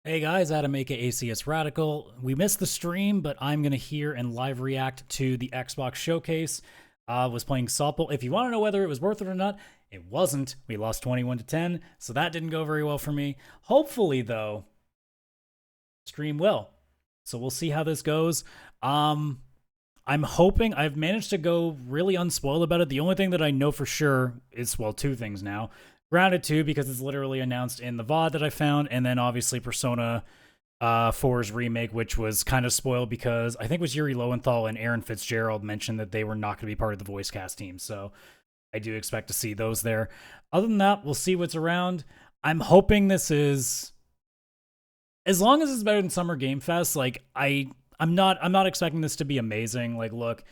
Hey guys, Adam aka ACS Radical. We missed the stream, but I'm gonna hear and live react to the Xbox showcase. Was playing softball. If you want to know whether it was worth it or not, it wasn't. We lost 21 to 10, so that didn't go very well for me. Hopefully, though, stream will. So we'll see how this goes. I'm hoping I've managed to go really unspoiled about it. The only thing that I know for sure is, well, two things now. Grounded 2, because it's literally announced in the VOD that I found, and then obviously Persona 4's remake, which was kind of spoiled because I think it was Yuri Lowenthal and Aaron Fitzgerald mentioned that they were not going to be part of the voice cast team, so I do expect to see those there. Other than that, we'll see what's around. I'm hoping this is, as long as it's better than Summer Game Fest, like I'm not expecting this to be amazing. Like, look,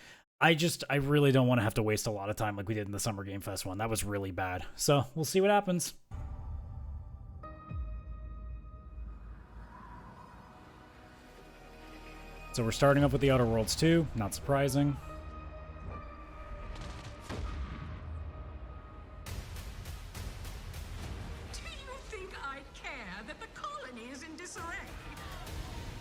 I really don't want to have to waste a lot of time like we did in the Summer Game Fest one. That was really bad. So we'll see what happens. So we're starting off with the Outer Worlds 2, not surprising. Do you think I care that the colony is in disarray?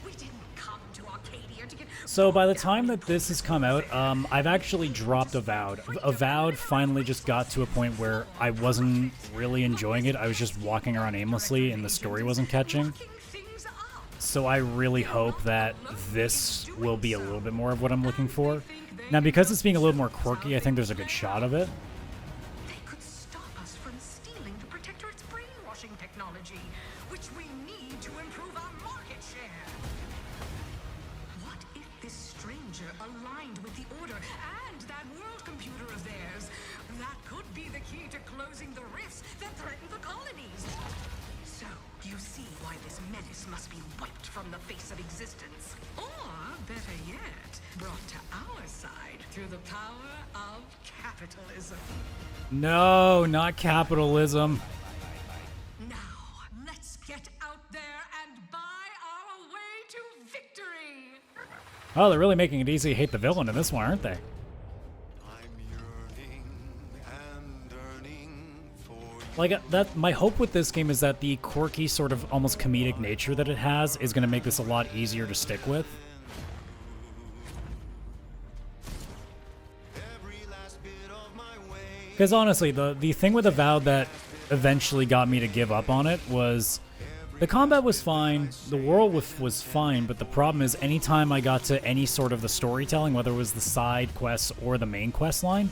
We didn't come to Arcadia to get... So by the time that this has come out, I've actually dropped Avowed. Avowed finally just got to a point where I wasn't really enjoying it. I was just walking around aimlessly and the story wasn't catching. So I really hope that this will be a little bit more of what I'm looking for. Now, because it's being a little more quirky, I think there's a good shot of it. They could stop us from stealing the Protectorate's brainwashing technology, which we need to improve our market share. What if this stranger aligned with the Order and that world computer of theirs? That could be the key to closing the rifts that threaten the colonies. So, you see why this menace must be wiped from the face of existence. Or, better yet, brought to our side through the power of capitalism. No, not capitalism. Now, let's get out there and buy our way to victory! Oh, they're really making it easy to hate the villain in this one, aren't they? Like, that, my hope with this game is that the quirky, sort of almost comedic nature that it has is going to make this a lot easier to stick with. Because honestly, the thing with Avowed that eventually got me to give up on it was the combat was fine, the world was fine, but the problem is anytime I got to any sort of the storytelling, whether it was the side quests or the main quest line,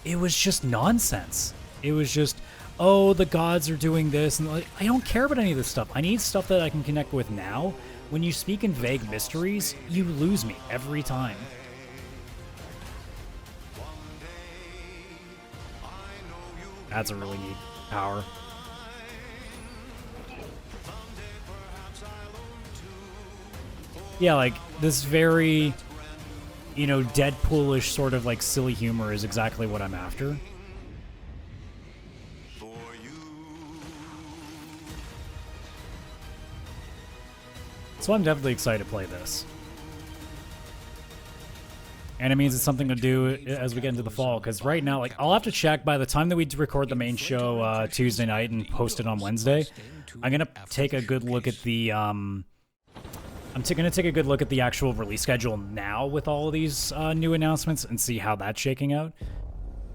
it was just nonsense. It was just, oh, the gods are doing this, and like, I don't care about any of this stuff. I need stuff that I can connect with now. When you speak in vague mysteries, you lose me every time. That's a really neat power. Yeah, like, this very, you know, Deadpoolish sort of, like, silly humor is exactly what I'm after. So I'm definitely excited to play this. And it means it's something to do as we get into the fall, because right now, like, I'll have to check by the time that we record the main show Tuesday night and post it on Wednesday. I'm gonna take a good look at the gonna take a good look at the actual release schedule now with all of these new announcements and see how that's shaking out.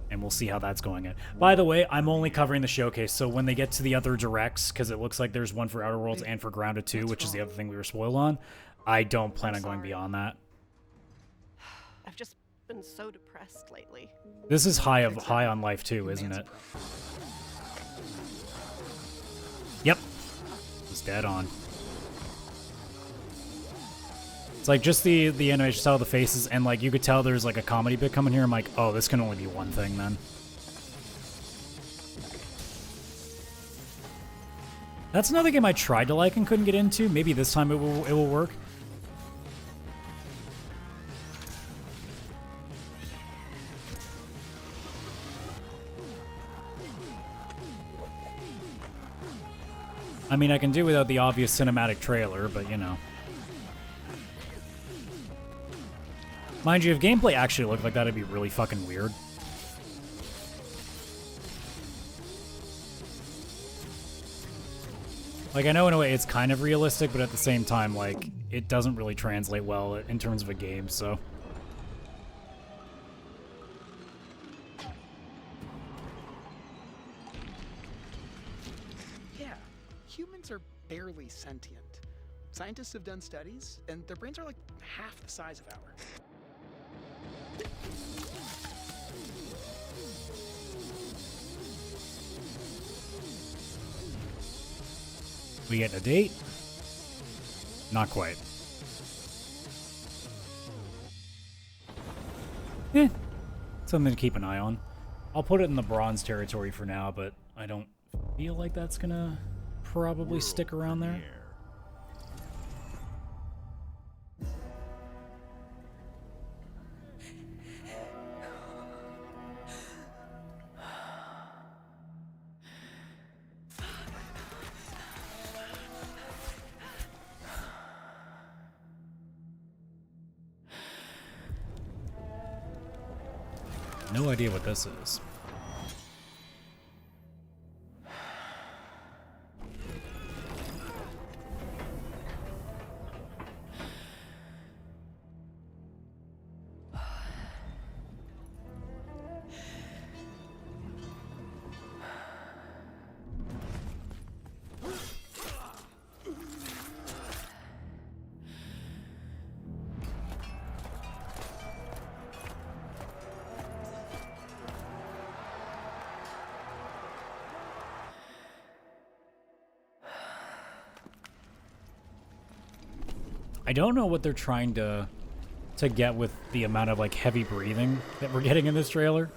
And we'll see how that's going. By the way, I'm only covering the showcase, so when they get to the other directs, because it looks like there's one for Outer Worlds and for Grounded 2, which is the other thing we were spoiled on, I don't plan on going beyond that. I've just been so depressed lately. This is high on life too, isn't it? Yep. It's dead on. It's like just the animation style of the faces, and like you could tell there's like a comedy bit coming here. I'm like, oh, this can only be one thing then. That's another game I tried to like and couldn't get into. Maybe this time it will work. I mean, I can do without the obvious cinematic trailer, but you know. Mind you, if gameplay actually looked like that, it'd be really fucking weird. Like, I know in a way it's kind of realistic, but at the same time, like, it doesn't really translate well in terms of a game, so. Yeah, humans are barely sentient. Scientists have done studies, and their brains are like half the size of ours. We getting a date? Not quite. Something to keep an eye on. I'll put it in the bronze territory for now, but I don't feel like that's gonna probably stick around there. No idea what this is. I don't know what they're trying to get with the amount of like heavy breathing that we're getting in this trailer.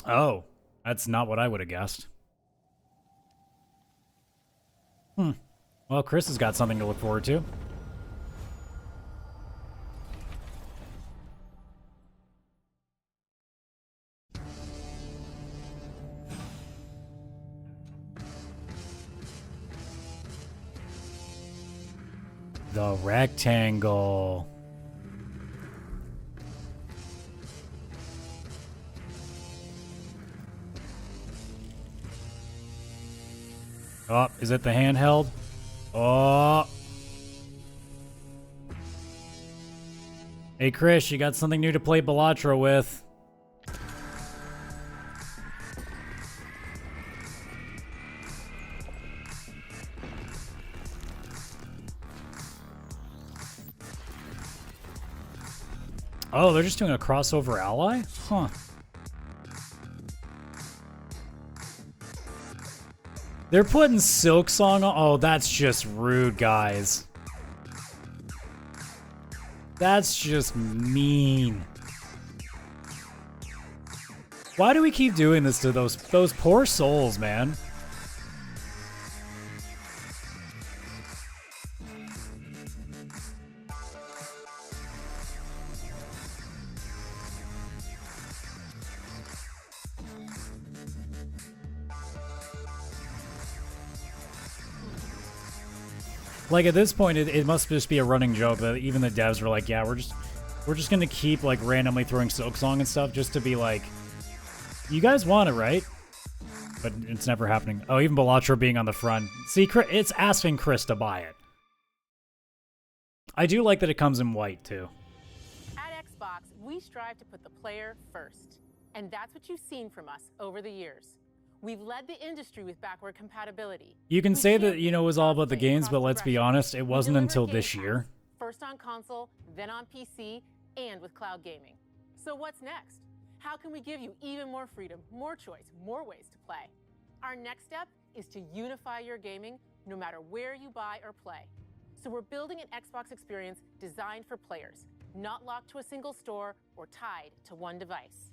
Oh, that's not what I would have guessed. Well, Chris has got something to look forward to. The rectangle. Oh, is it the handheld? Oh. Hey, Chris, you got something new to play Balatro with. Oh, they're just doing a crossover ally? Huh. They're putting Silk Song on. Oh, that's just rude, guys. That's just mean. Why do we keep doing this to those poor souls, man? Like, at this point, it must just be a running joke that even the devs were like, yeah, we're just gonna keep, like, randomly throwing Silk Song and stuff just to be like, you guys want it, right? But it's never happening. Oh, even Balatro being on the front. See, it's asking Chris to buy it. I do like that it comes in white, too. At Xbox, we strive to put the player first. And that's what you've seen from us over the years. We've led the industry with backward compatibility. You can say that, you know, it was all about the games, but let's be honest, it wasn't until this year. First on console, then on PC, and with cloud gaming. So what's next? How can we give you even more freedom, more choice, more ways to play? Our next step is to unify your gaming no matter where you buy or play. So we're building an Xbox experience designed for players, not locked to a single store or tied to one device.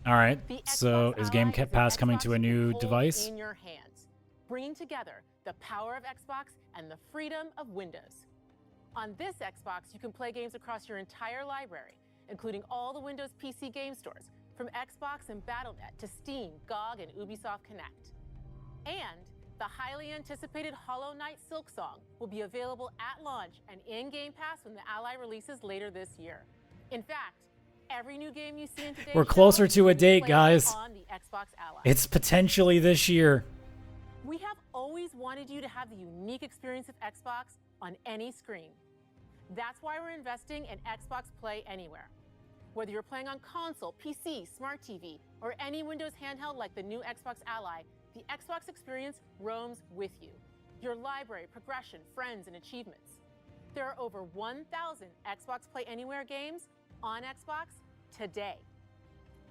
All right, so is Game Pass coming to a new device? In your hands, bringing together the power of Xbox and the freedom of Windows. On this Xbox, you can play games across your entire library, including all the Windows PC game stores, from Xbox and Battle.net to Steam, GOG, and Ubisoft Connect. And the highly anticipated Hollow Knight Silksong will be available at launch and in Game Pass when the Ally releases later this year. In fact, every new game you see in today's We're closer show to a will be date, playable guys. on the Xbox Ally. It's potentially this year. We have always wanted you to have the unique experience of Xbox on any screen. That's why we're investing in Xbox Play Anywhere. Whether you're playing on console, PC, smart TV, or any Windows handheld like the new Xbox Ally, the Xbox experience roams with you. Your library, progression, friends, and achievements. There are over 1,000 Xbox Play Anywhere games on Xbox today.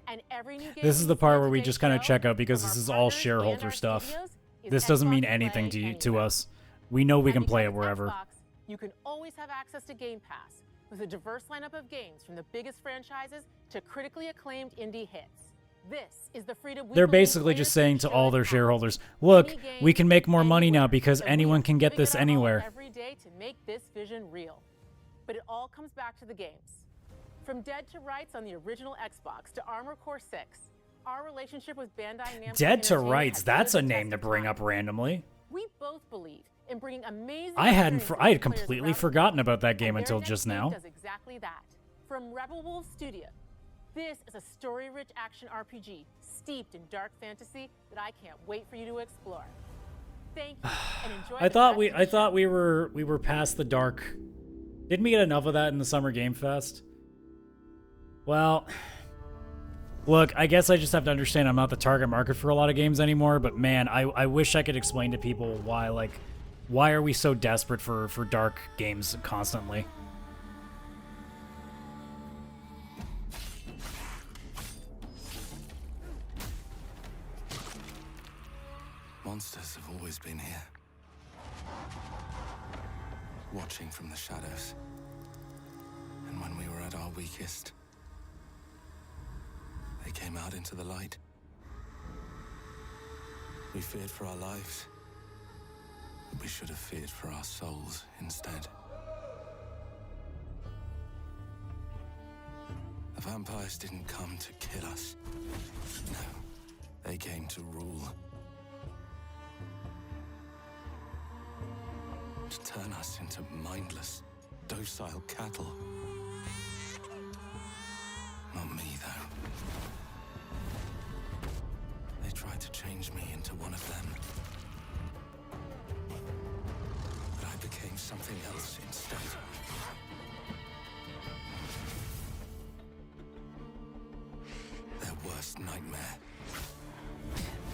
And every new game This is you the see part on where we today's just kind of show check out because from this our is all partners and shareholder our stuff. studios is This doesn't mean Xbox anything Play to Anywhere. us. We know we And can play it because wherever. Xbox, you can always have access to Game Pass with a diverse lineup of games from the biggest franchises to critically acclaimed indie hits. This is the freedom we They're believe basically just players saying to should all their have. shareholders, look, Any game, we can make more money now anywhere. because And we anyone are can get giving this it our all anywhere. every day to make this vision real. But it all comes back to the games. From Dead to Rights on the original Xbox to Armored Core 6, our relationship with Bandai Namco Dead to Entertainment Rights, has that's stood a the name test to of bring time. up randomly. We both believe in bringing amazing I had experiences to completely players around the forgotten world. about that game And until their just next game now. does exactly that. From Rebel Wolf Studio, this is a story-rich action RPG steeped in dark fantasy that I can't wait for you to explore. Thank you and enjoy. I the thought rest we of the show. we were past the dark. Didn't we get enough of that in the Summer Game Fest? Well, look, I guess I just have to understand I'm not the target market for a lot of games anymore, but man, I wish I could explain to people why are we so desperate for dark games constantly? Monsters have always been here, watching from the shadows. And when we were at our weakest, they came out into the light. We feared for our lives, but we should have feared for our souls instead. The vampires didn't come to kill us. No, they came to rule. To turn us into mindless, docile cattle. Not me, though. They tried to change me into one of them. But I became something else instead. Their worst nightmare.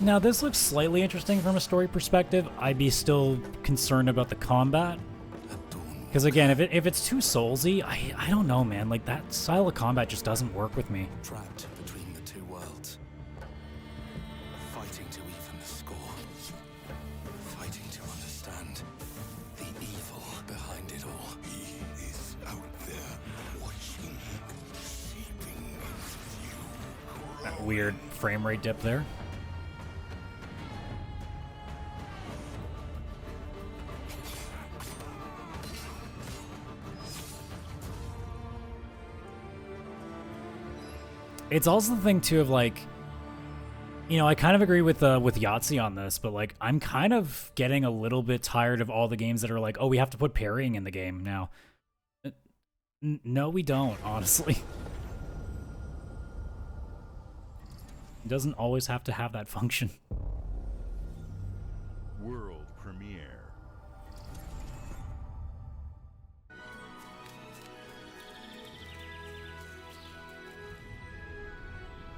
Now, this looks slightly interesting from a story perspective. I'd be still concerned about the combat. Because again, if it's too soulsy, I don't know, man. Like, that style of combat just doesn't work with me. Trapped between the two worlds. Fighting to even the score. Fighting to understand the evil behind it all. He is out there watching, seeping into you. That weird frame rate dip there. It's also the thing too of like, you know, I kind of agree with Yahtzee on this, but like I'm kind of getting a little bit tired of all the games that are like, oh, we have to put parrying in the game now. No, we don't, honestly. It doesn't always have to have that function. World premiere.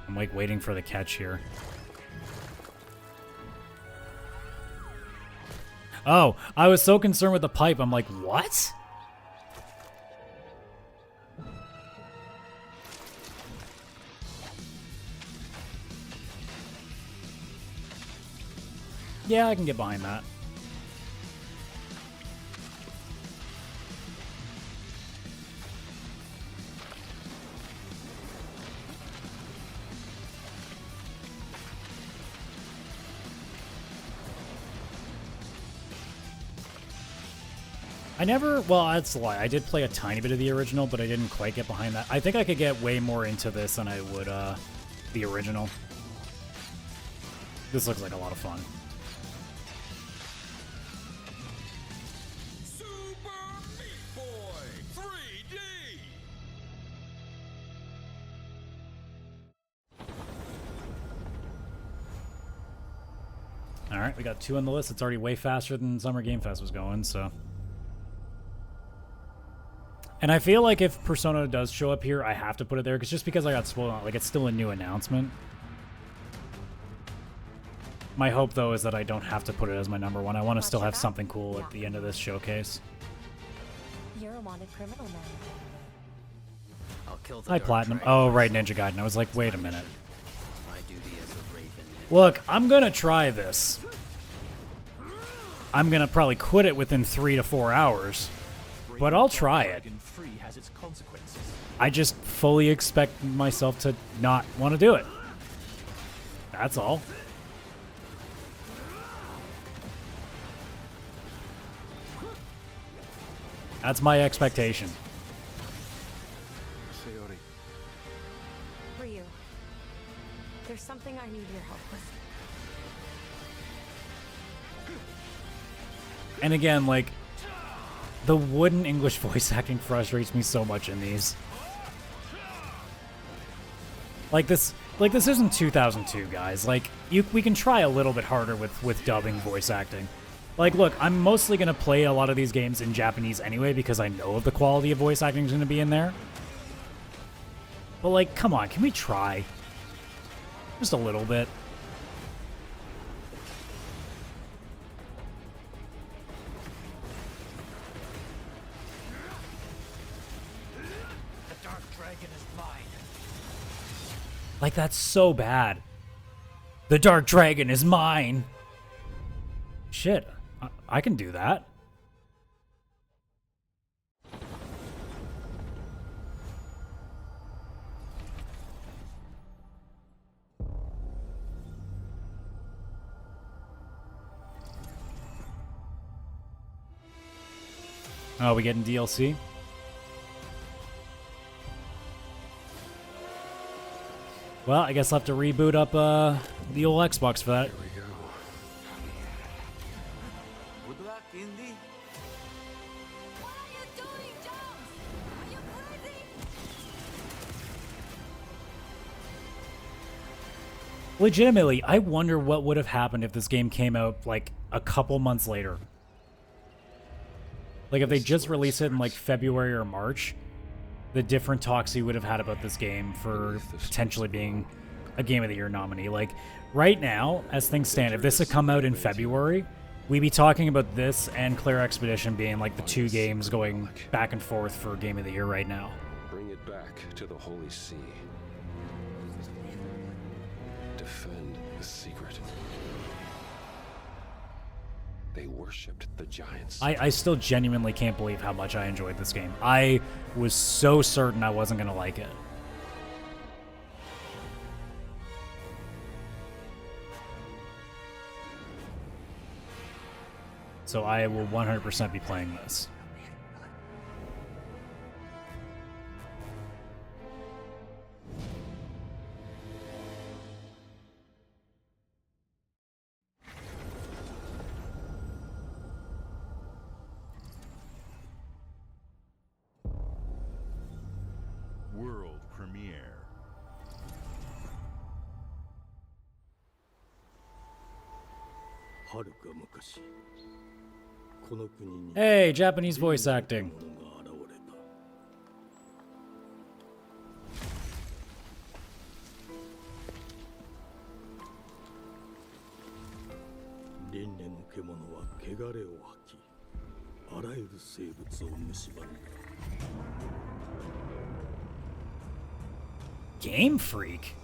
I'm like waiting for the catch here. Oh, I was so concerned with the pipe. I'm like, what? Yeah, I can get behind that. never, well, that's a lie. I did play a tiny bit of the original, but I didn't quite get behind that. I think I could get way more into this than I would the original. This looks like a lot of fun. Super Meat Boy 3D. All right, we got 2 on the list. It's already way faster than Summer Game Fest was going, so. And I feel like if Persona does show up here, I have to put it there, just because I got spoiled on it. Like, it's still a new announcement. My hope, though, is that I don't have to put it as my number 1. I want to still have something cool at the end of this showcase. You're a wanted criminal man. I'll kill the Hi, Dark Platinum. Dragon. Oh, right, Ninja Gaiden. I was like, wait a minute. My duty as a raven. Look, I'm going to try this. I'm going to probably quit it within 3 to 4 hours. But I'll try it. I just fully expect myself to not want to do it. That's all. That's my expectation. Sayori, Ryu, there's something I need your help with. And again, like, the wooden English voice acting frustrates me so much in these. Like this isn't 2002, guys. Like, we can try a little bit harder with dubbing voice acting. Like, look, I'm mostly going to play a lot of these games in Japanese anyway because I know the quality of voice acting is going to be in there. But, like, come on, can we try? Just a little bit. The Dark Dragon is mine. Like, that's so bad. The Dark Dragon is mine. Shit, I can do that. Oh, we getting DLC? Well, I guess I'll have to reboot up the old Xbox for that. here we go. Good luck, Indy. What are you doing, Jones? Are you crazy? Legitimately, I wonder what would have happened if this game came out, like, a couple months later. Like, if they just released it in, like, February or March, the different talks you would have had about this game for potentially being a Game of the Year nominee. Like, right now, as things stand, if this had come out in February, we'd be talking about this and Clear Expedition being, like, the 2 games going back and forth for Game of the Year right now. Bring it back to the Holy See. Defend the secret. They worshipped the giants. I still genuinely can't believe how much I enjoyed this game. I was so certain I wasn't going to like it. So I will 100% be playing this. World premiere. Hey, Japanese voice acting. Game Freak?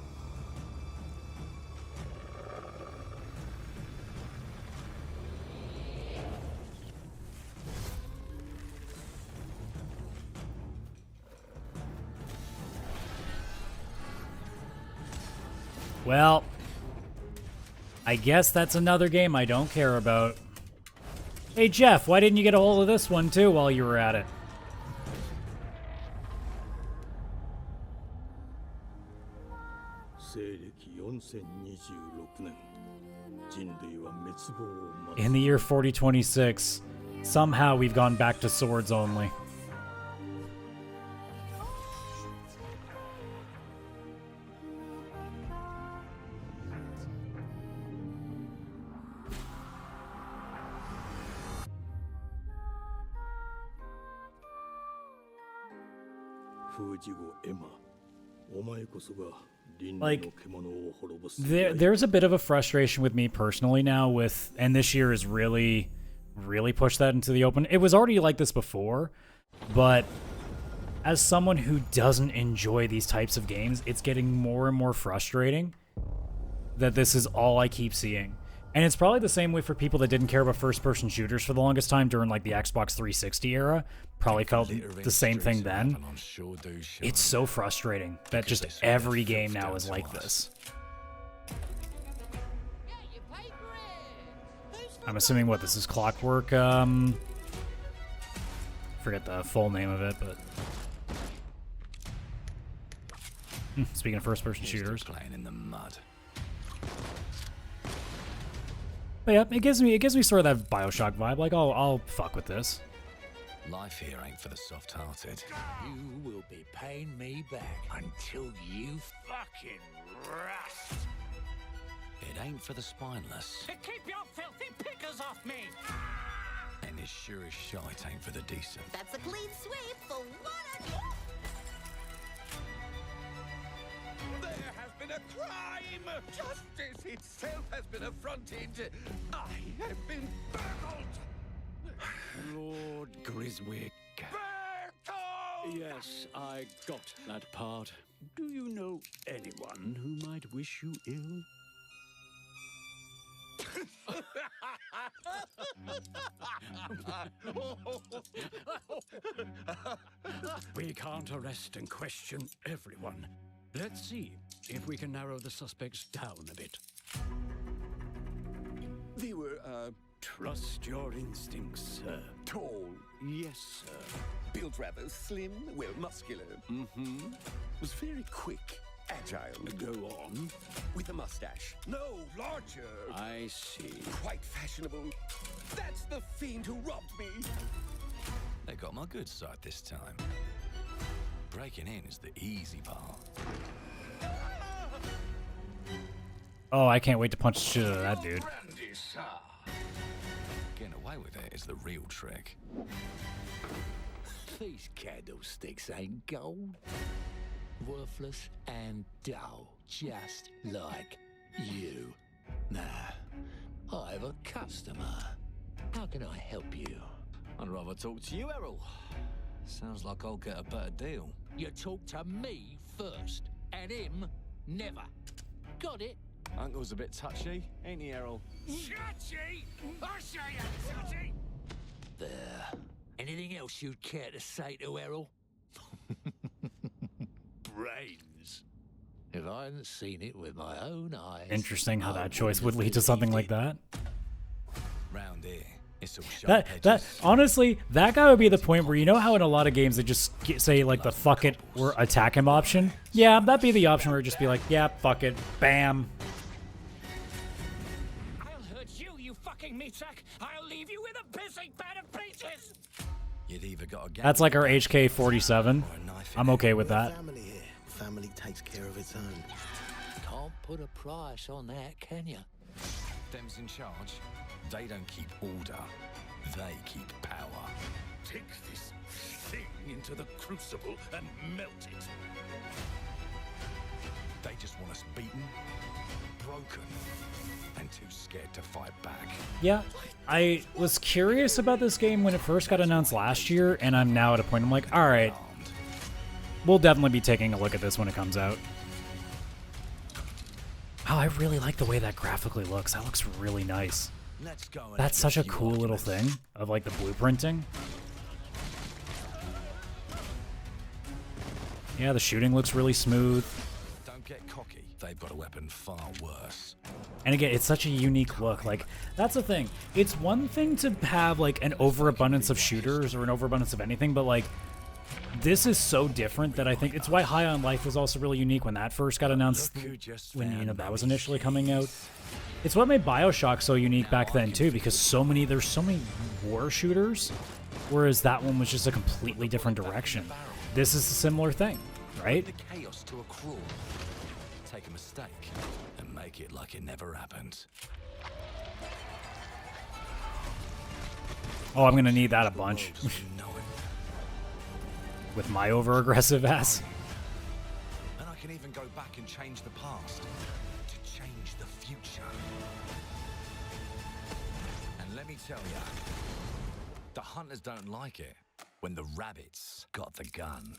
Well, I guess that's another game I don't care about. Hey Jeff, why didn't you get a hold of this one too while you were at it? In the year 4026, somehow we've gone back to swords only. Like, there's a bit of a frustration with me personally now with, and this year has really pushed that into the open. It was already like this before, but as someone who doesn't enjoy these types of games, it's getting more and more frustrating that this is all I keep seeing. And it's probably the same way for people that didn't care about first-person shooters for the longest time during like the Xbox 360 era. Probably felt the same thing then. It's so frustrating that just every game now is like this. I'm assuming what this is Clockwork. Forget the full name of it, but speaking of first-person shooters. Playing in the mud. But yeah, it gives me sort of that BioShock vibe. Like, I'll fuck with this. Life here ain't for the soft-hearted. You will be paying me back until you fucking rust. It ain't for the spineless. To keep your filthy pickers off me. And as sure as shite ain't for the decent. That's a clean sweep for one of There has been a crime! Justice itself has been affronted! I have been burgled! Lord Griswick. Burgled! Yes, I got that part. Do you know anyone who might wish you ill? We can't arrest and question everyone. Let's see if we can narrow the suspects down a bit. They were, Trust your instincts, sir. tall, Yes, sir. built rather slim, well, muscular. Was very quick, agile. Go on. With a mustache. No, larger. I see. Quite fashionable. That's the fiend who robbed me. They got my good side this time. Breaking in is the easy part. Oh, I can't wait to punch the shit out of that dude. Brandy, sir. Getting away with it is the real trick. These candlesticks ain't gold. Worthless and dull, just like you. Nah, I have a customer. How can I help you? I'd rather talk to you, Errol. Sounds like I'll get a better deal. You talk to me first, and him never. Got it? Uncle's a bit touchy, ain't he, Errol? Touchy? I say I'm touchy! There. Anything else you'd care to say to Errol? Brains. If I hadn't seen it with my own eyes... Interesting how that choice would lead to something like that. Round here, it's all sharp That honestly, that guy would be the point where, you know how in a lot of games they just say like the fuck it or attack him option? Yeah, that'd be the option where it'd just be like, yeah, fuck it, bam. I'll hurt you, you fucking meatsack! I'll leave you with a pissing bed of pieces! You'd either got a That's like our HK-47. I'm okay with that. Family here. Family takes care of its own. Can't put a price on that, can you? Them's in charge. They don't keep order. They keep power. Take this thing into the crucible and melt it. They just want us beaten, broken, and too scared to fight back. Yeah, I was curious about this game when it first got announced last year, and I'm now at a point I'm like, all right, we'll definitely be taking a look at this when it comes out. Oh, I really like the way that graphically looks. That looks really nice. Let's go. That's such a cool little thing of like the blueprinting. Yeah, the shooting looks really smooth. Don't get cocky. They've got a weapon far worse. And again, it's such a unique look. Like, that's the thing. It's one thing to have, like, an overabundance of shooters or an overabundance of anything, but, like, this is so different that I think it's why High on Life was also really unique when that first got announced, when, you know, that was initially coming out. It's what made BioShock so unique back then, too, because there's so many war shooters, whereas that one was just a completely different direction. This is a similar thing, right? The chaos to a crawl. Take a mistake and make it like it never happened. Oh, I'm gonna need that a bunch. With my over-aggressive ass. And I can even go back and change the past to change the future. And let me tell you, the hunters don't like it when the rabbits got the gun.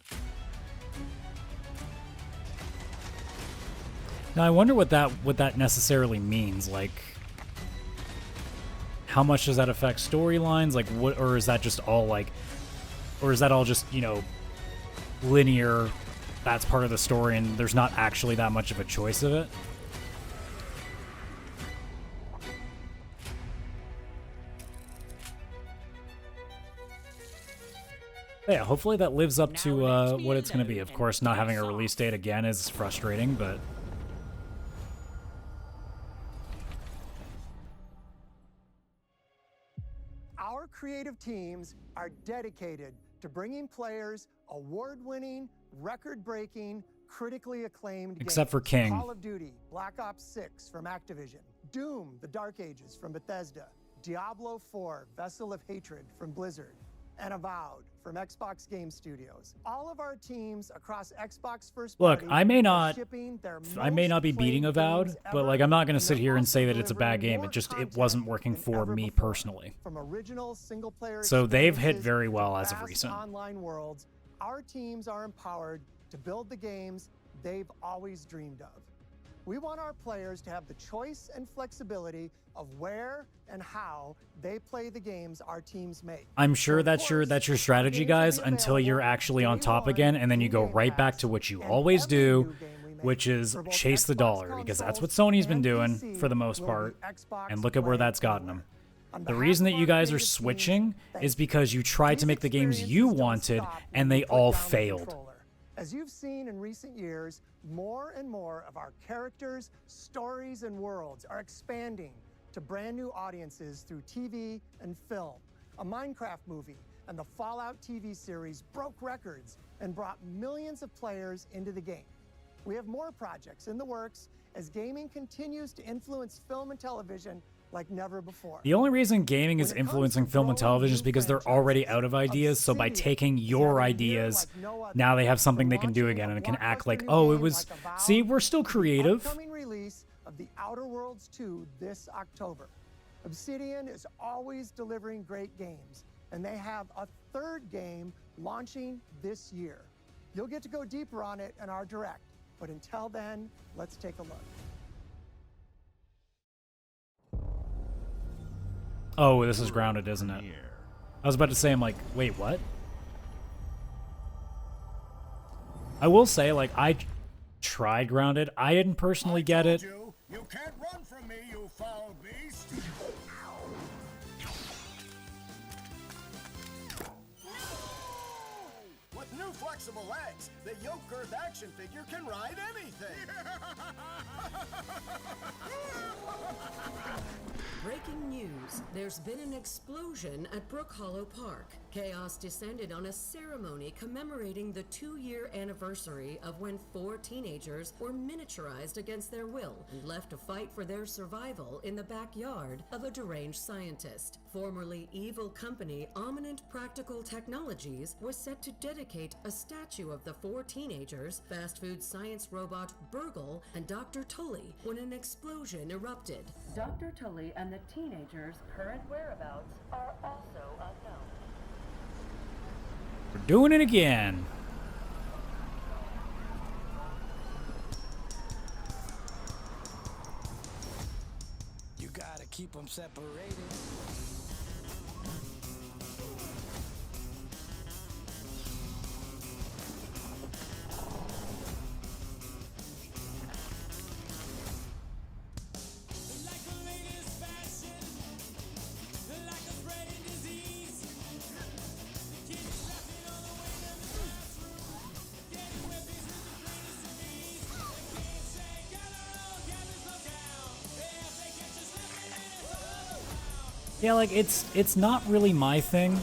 Now I wonder what that necessarily means. Like, how much does that affect storylines? Like, what, or is that just all like, or is that all just, you know, linear? That's part of the story, and there's not actually that much of a choice of it. Yeah, hopefully that lives up to what it's going to be. Of course, not having a release date again is frustrating, but... Our creative teams are dedicated to bringing players award-winning, record-breaking, critically acclaimed Except games. for King. Call of Duty, Black Ops 6 from Activision, Doom, The Dark Ages from Bethesda, Diablo 4, Vessel of Hatred from Blizzard, and Avowed from Xbox Game Studios. All of our teams across Xbox first Look, party I may are not shipping their be beating most Avowed, played but games like I'm not going to ever, sit here and say that it's a bad delivering game. more It wasn't working content for than ever me before. personally. From original single-player So they've hit experiences very to well as of vast recent. online worlds, our teams are empowered to build the games they've always dreamed of. We want our players to have the choice and flexibility of where and how they play the games our teams make. I'm sure that's your strategy, guys, until you're actually on top again, and then you go right back to what you always do, which is chase the dollar, because that's what Sony's been doing for the most part, and look at where that's gotten them. The reason that you guys are switching is because you tried to make the games you wanted, and they all failed. As you've seen in recent years, more and more of our characters, stories, and worlds are expanding to brand new audiences through TV and film. A Minecraft movie and the Fallout TV series broke records and brought millions of players into the game. We have more projects in the works as gaming continues to influence film and television like never before. The only reason gaming is influencing film and television is because they're already out of ideas, so by taking your ideas, now they have something they can do again and can act like, oh, it was, see, we're still creative. Upcoming release of The Outer Worlds 2 this October. Obsidian is always delivering great games, and they have a third game launching this year. You'll get to go deeper on it in our Direct, but until then, let's take a look. Oh, this is grounded, isn't it? I was about to say, I'm like, wait, what? I will say, like, I tried grounded. I didn't personally get it. You can't run from me, you foul beast! With new flexible legs, the yoke girth action figure can ride anything! Breaking news. There's been an explosion at Brook Hollow Park. Chaos descended on a ceremony commemorating the 2-year anniversary of when 4 teenagers were miniaturized against their will and left to fight for their survival in the backyard of a deranged scientist. Formerly evil company Ominent Practical Technologies was set to dedicate a statue of the 4 teenagers, fast food science robot Burgle, and Dr. Tully when an explosion erupted. Dr. Tully and the teenagers' current whereabouts are also unknown. We're doing it again. You gotta keep them separated. Yeah, like, it's not really my thing.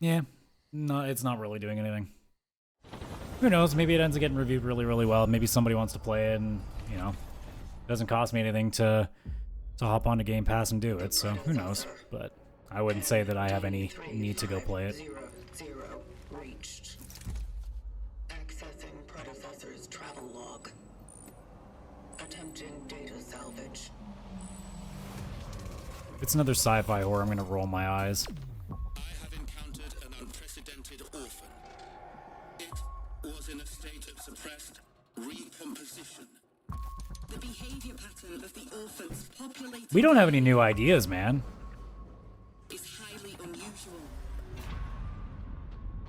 Yeah, no, it's not really doing anything. Who knows? Maybe it ends up getting reviewed really, really well. Maybe somebody wants to play it, and you know, it doesn't cost me anything to hop onto Game Pass and do it. So who knows? But I wouldn't say that I have any need to go play it. 0, reached. Accessing predecessor's travel log. Attempting data salvage. If it's another sci-fi horror, I'm gonna roll my eyes. Orphan. It was in a state of suppressed recomposition. The behavior pattern of the orphans populating We don't have any new ideas, man. is highly unusual.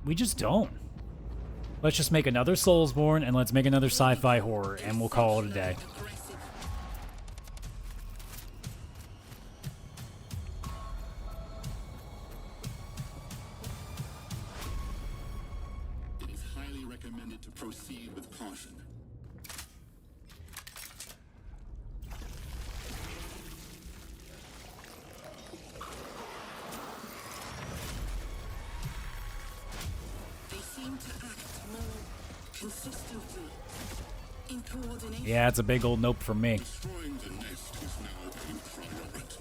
We just don't. Let's just make another Soulsborne and let's make another sci-fi horror and we'll call it a day. It is highly recommended to proceed with caution. They seem to act more consistently in coordination. Yeah, it's a big old nope from me. Destroying the nest is now a priority.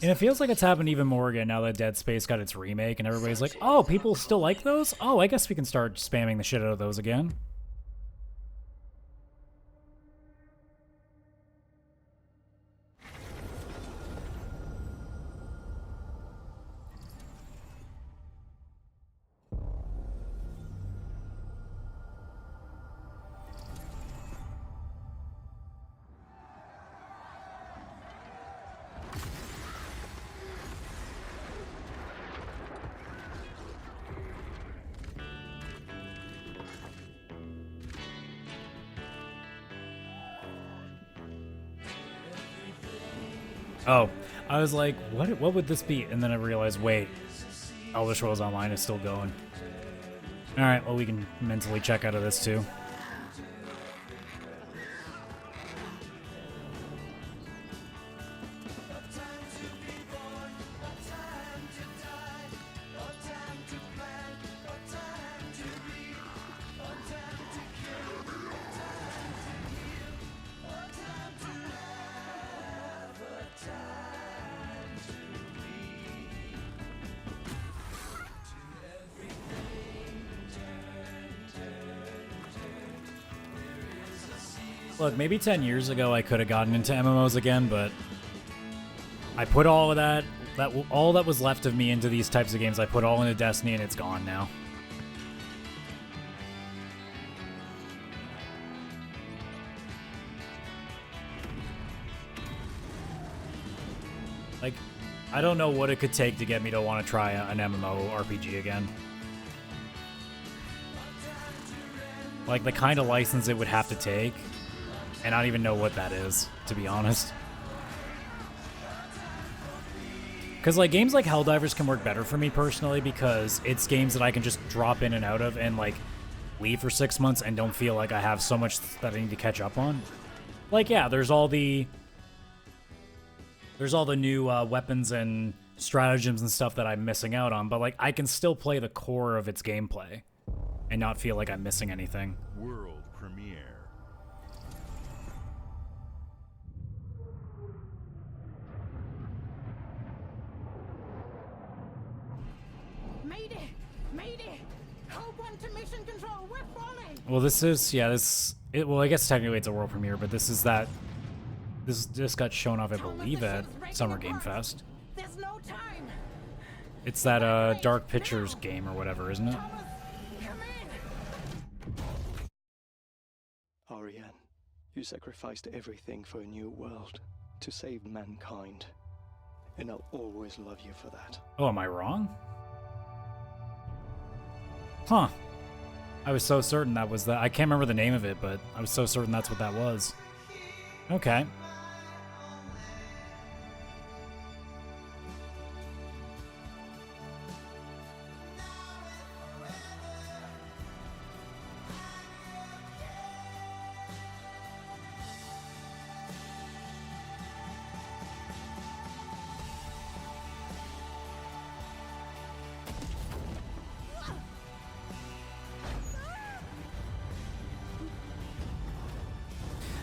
And it feels like it's happened even more again now that Dead Space got its remake and everybody's like, oh, people still like those? Oh, I guess we can start spamming the shit out of those again. Oh, I was like, what would this be? And then I realized, wait, Elder Scrolls Online is still going. Alright, well, we can mentally check out of this too. Look, maybe 10 years ago I could have gotten into MMOs again, but I put all of all that was left of me into these types of games, I put all into Destiny and it's gone now. Like, I don't know what it could take to get me to want to try an MMO RPG again. Like, the kind of license it would have to take. And I don't even know what that is, to be honest. Because, like, games like Helldivers can work better for me personally because it's games that I can just drop in and out of and, like, leave for 6 months and don't feel like I have so much that I need to catch up on. Like, yeah, there's all the new weapons and stratagems and stuff that I'm missing out on, but, like, I can still play the core of its gameplay and not feel like I'm missing anything. World premiere. Well, this is, yeah, well, I guess technically it's a world premiere, but this is that, this got shown off, I believe, at Summer Game Fest. There's no time. It's that, Dark Pictures game or whatever, isn't it? Ariane, you sacrificed everything for a new world, to save mankind. And I'll always love you for that. Oh, am I wrong? Huh. I was so certain that was that. I can't remember the name of it, but I was so certain that's what that was. Okay.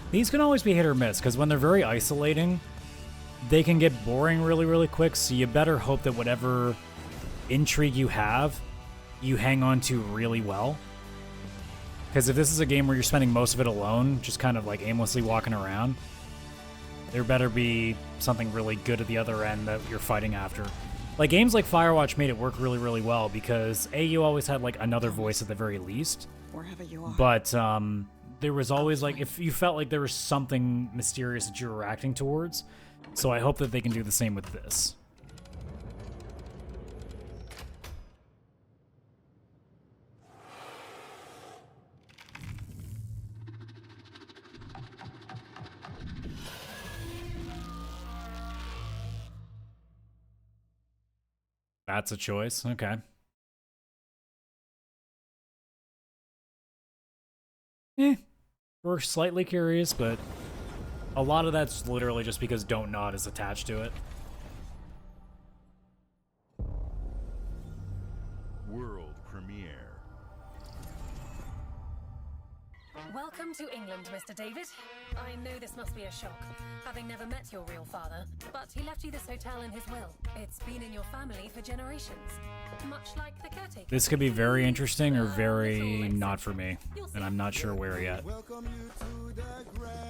These can always be hit or miss, because when they're very isolating, they can get boring really, really quick, so you better hope that whatever intrigue you have, you hang on to really well. Because if this is a game where you're spending most of it alone, just kind of like aimlessly walking around, there better be something really good at the other end that you're fighting after. Like, games like Firewatch made it work really, really well, because A, you always had like another voice at the very least, Wherever you are. but there was always like, if you felt like there was something mysterious that you were acting towards. So I hope that they can do the same with this. That's a choice. Okay. We're slightly curious, but a lot of that's literally just because Don't Nod is attached to it. World premiere. Welcome to England, Mr. David. I know this must be a shock, having never met your real father, but he left you this hotel in his will. It's been in your family for generations, much like the caretaker. This could be very interesting or very not for me, and I'm not sure where yet. Welcome you to the Grand,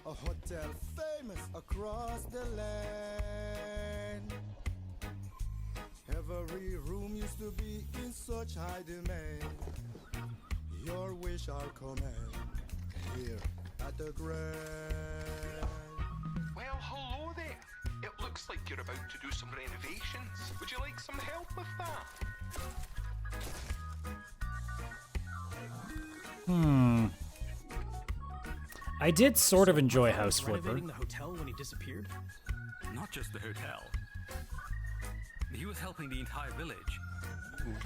a hotel famous across the land. Every room used to be in such high demand. Your wish I'll command here at the Grand. Well, hello there. It looks like you're about to do some renovations. Would you like some help with that? I did sort of enjoy House Flipper. Renovating the hotel when he disappeared? Not just the hotel. He was helping the entire village.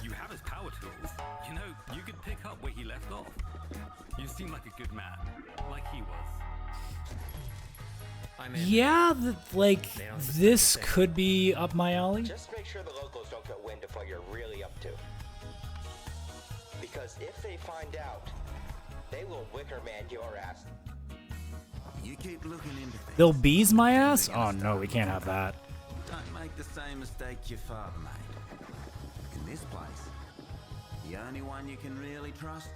You have his power tools. You know, you could pick up where he left off. You seem like a good man, like he was. Yeah, this could be up my alley. Just make sure the locals don't get wind of what you're really up to. Because if they find out, they will wicker man your ass. You keep looking into things. They'll bees my ass? Oh no, we can't have that. Don't make the same mistake your father made. In this place, the only one you can really trust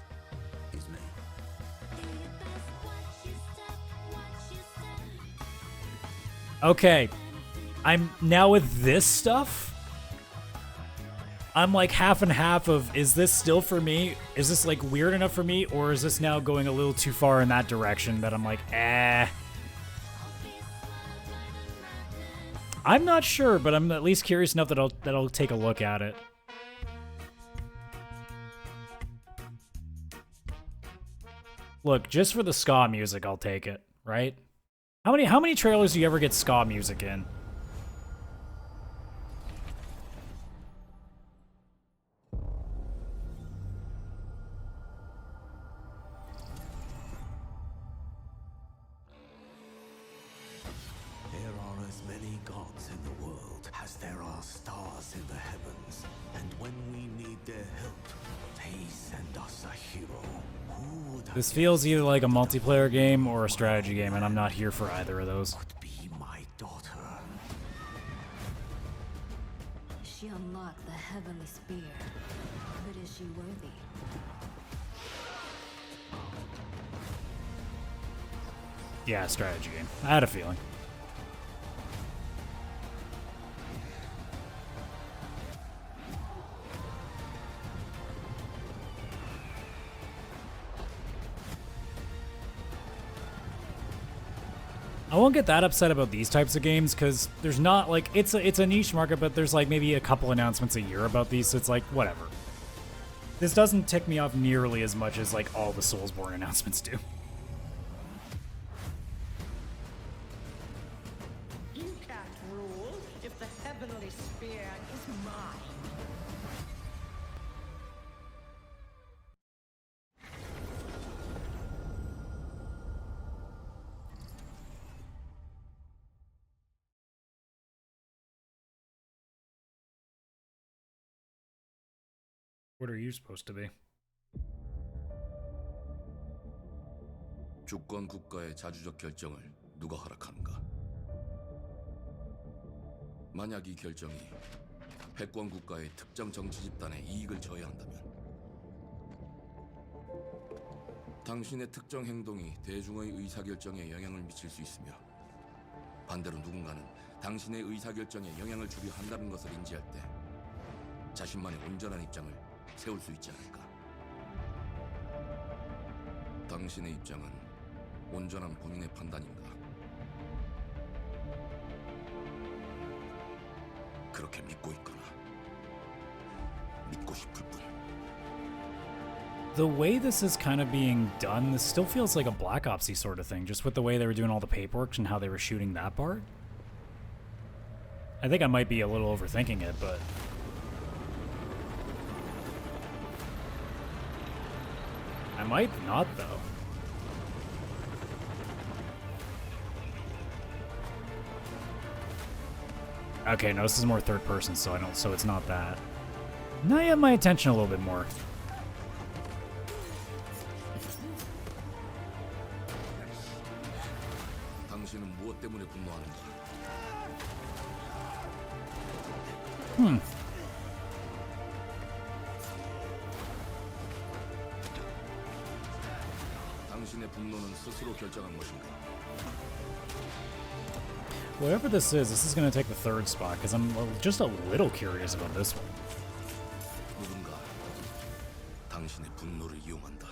is me. Okay, I'm now with this stuff. I'm like half and half of, is this still for me? Is this like weird enough for me? Or is this now going a little too far in that direction that I'm like, eh. I'm not sure, but I'm at least curious enough that I'll take a look at it. Look, just for the ska music, I'll take it, right? How many trailers do you ever get ska music in? There are as many gods in the world as there are stars in the heavens, and when we need their help, they send us a hero. Who would This feels either like a multiplayer game or a strategy game, and I'm not here for either of those. be my daughter? She unlocked the heavenly spear, but is she worthy? Yeah, strategy game. I had a feeling. I won't get that upset about these types of games because there's not like it's a niche market, but there's like maybe a couple announcements a year about these, so it's like whatever. This doesn't tick me off nearly as much as like all the Soulsborne announcements do. You can't rule if the heavenly spear is mine. What are you supposed to be? 주권 국가의 자주적 결정을 누가 허락하는가? 만약 이 결정이 패권 국가의 특정 정치 집단의 이익을 저해한다면 당신의 특정 행동이 대중의 의사결정에 영향을 미칠 수 있으며 반대로 누군가는 당신의 의사결정에 영향을 주려 한다는 것을 인지할 때 자신만의 온전한 입장을 세울 수 있지 않을까? 당신의 입장은 온전한 본인의 판단인가? 그렇게 믿고 있거나 믿고 싶을 뿐. The way this is kind of being done, this still feels like a Black Ops-y sort of thing, just with the way they were doing all the paperwork and how they were shooting that part. I think I might be a little overthinking it, but I might not, though. Okay, no, this is more third person, so it's not that. Now you have my attention a little bit more. 당신은 무엇 때문에 분노하는가? 당신의 분노는 스스로 결정한 것인가? Whatever this is going to take the third spot, because I'm just a little curious about this one. 누군가 당신의 분노를 이용한다.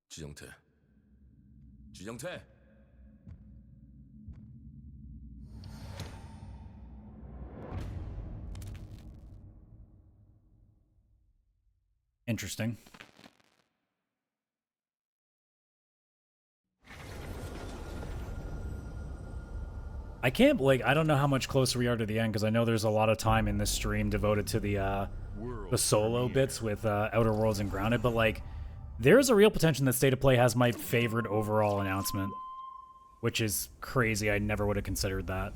지정태. Interesting. I can't, like, I don't know how much closer we are to the end, because I know there's a lot of time in this stream devoted to the solo bits with Outer Worlds and Grounded, but, like, there's a real potential that State of Play has my favorite overall announcement, which is crazy. I never would have considered that.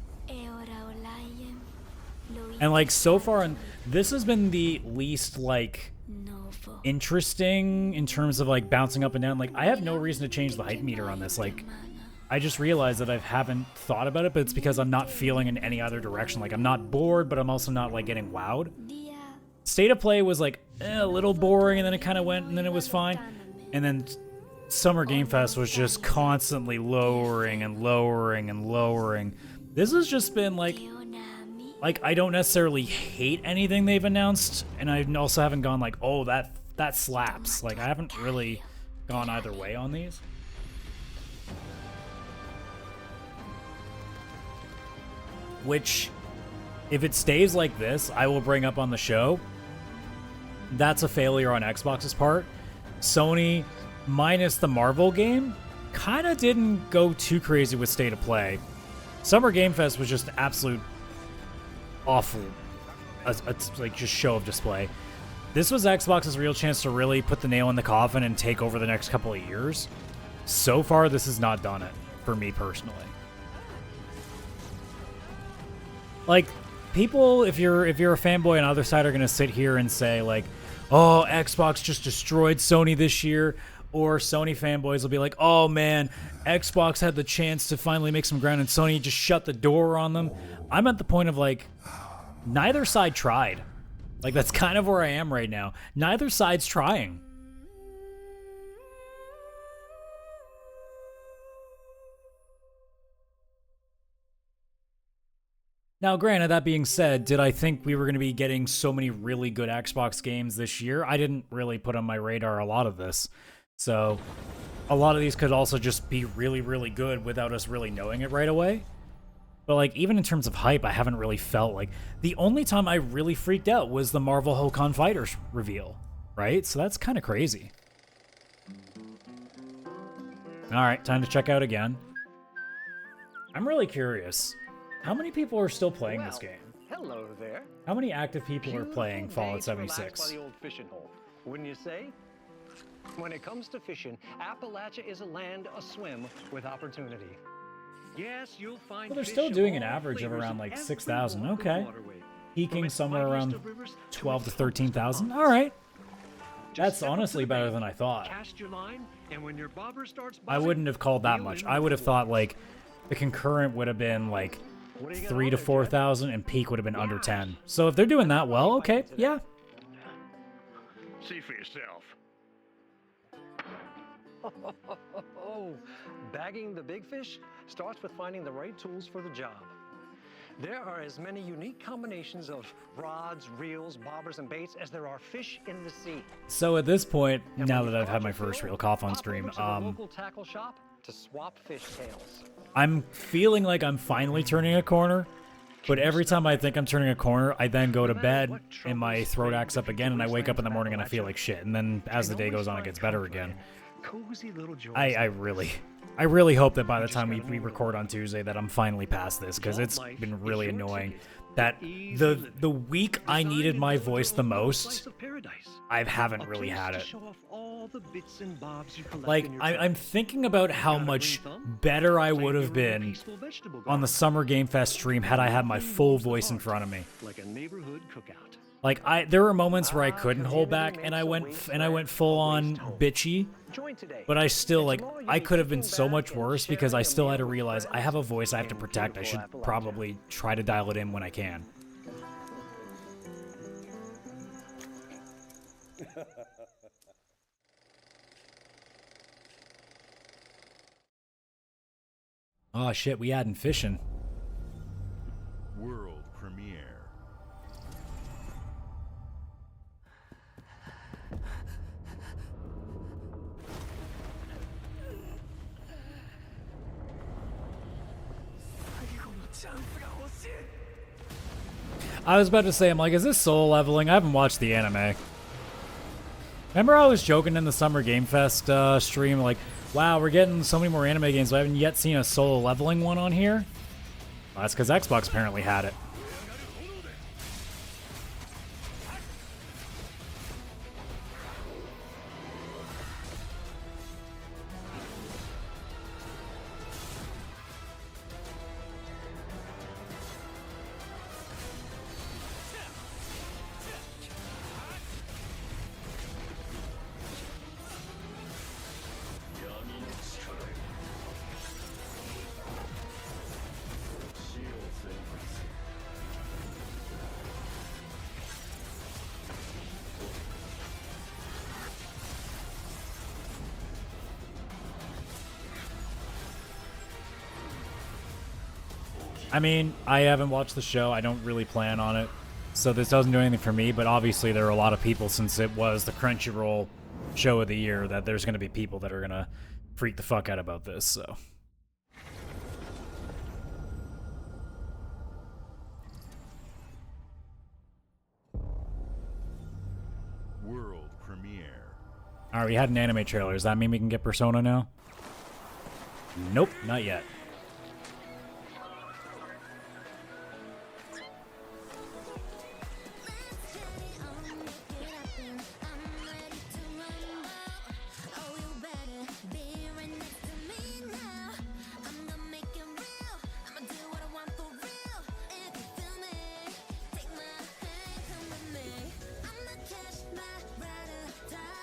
And, like, so far, this has been the least, like, interesting in terms of, like, bouncing up and down. Like, I have no reason to change the height meter on this. Like, I just realized that I haven't thought about it, but it's because I'm not feeling in any other direction. Like, I'm not bored, but I'm also not, like, getting wowed. State of Play was, like, a little boring, and then it kind of went, and then it was fine. And then Summer Game Fest was just constantly lowering and lowering and lowering. This has just been, like, I don't necessarily hate anything they've announced, and I also haven't gone, like, oh, that slaps. Like, I haven't really gone either way on these. Which, if it stays like this, I will bring up on the show. That's a failure on Xbox's part. Sony, minus the Marvel game, kind of didn't go too crazy with State of Play. Summer Game Fest was just absolute awful, like, just show of display. This was Xbox's real chance to really put the nail in the coffin and take over the next couple of years. So far, this has not done it, for me personally. Like, people, if you're a fanboy on the other side, are going to sit here and say, like, oh, Xbox just destroyed Sony this year. Or Sony fanboys will be like, oh, man, Xbox had the chance to finally make some ground, and Sony just shut the door on them. I'm at the point of, like, neither side tried. Like, that's kind of where I am right now. Neither side's trying. Now, granted, that being said, did I think we were going to be getting so many really good Xbox games this year? I didn't really put on my radar a lot of this. So, a lot of these could also just be really, really good without us really knowing it right away. But, like, even in terms of hype, I haven't really felt like... The only time I really freaked out was the Marvel Hokon Fighters reveal, right? So that's kind of crazy. Alright, time to check out again. I'm really curious. How many people are still playing this game? Hello there. How many active people are playing Fallout 76? By the old fishing hole, wouldn't you say? When it comes to fishing, Appalachia is a land aswim with opportunity. Yes, you'll find. Well, they're still doing an average of around like 6,000. Okay. Peaking somewhere around 12 to 13,000. All right. That's honestly better than I thought. Cast your line, and when your bobber starts buzzing, I wouldn't have called that much. I would have thought like the concurrent would have been like 3 to 4,000 and peak would have been under 10. So if they're doing that well, okay, yeah. See for yourself. Bagging the big fish starts with finding the right tools for the job. There are as many unique combinations of rods, reels, bobbers, and baits as there are fish in the sea. So at this point, now that I've had my first real cough on stream, local tackle shop to swap fish tails. I'm feeling like I'm finally turning a corner, but every time I think I'm turning a corner, I then go to bed and my throat acts up again, and I wake up in the morning and I feel like shit. And then as the day goes on, it gets better again. I really hope that by the time we record on Tuesday that I'm finally past this, because it's been really annoying. That the week I needed my voice the most, I haven't really had it. Like, I'm thinking about how much better I would have been on the Summer Game Fest stream had I had my full voice in front of me. Like a neighborhood cookout. Like, there were moments where I couldn't hold back, and I went full on bitchy. But I still, like, I could have been so much worse because I still had to realize I have a voice I have to protect. I should probably try to dial it in when I can. Oh shit, we adding fishing. World premiere. I was about to say, I'm like, is this soul leveling? I haven't watched the anime. Remember I was joking in the Summer Game Fest stream, like, wow, we're getting so many more anime games, but I haven't yet seen a solo leveling one on here? Well, that's because Xbox apparently had it. I mean, I haven't watched the show. I don't really plan on it. So this doesn't do anything for me, but obviously there are a lot of people, since it was the Crunchyroll show of the year, that there's going to be people that are going to freak the fuck out about this, so. World premiere. Alright, we had an anime trailer. Does that mean we can get Persona now? Nope, not yet.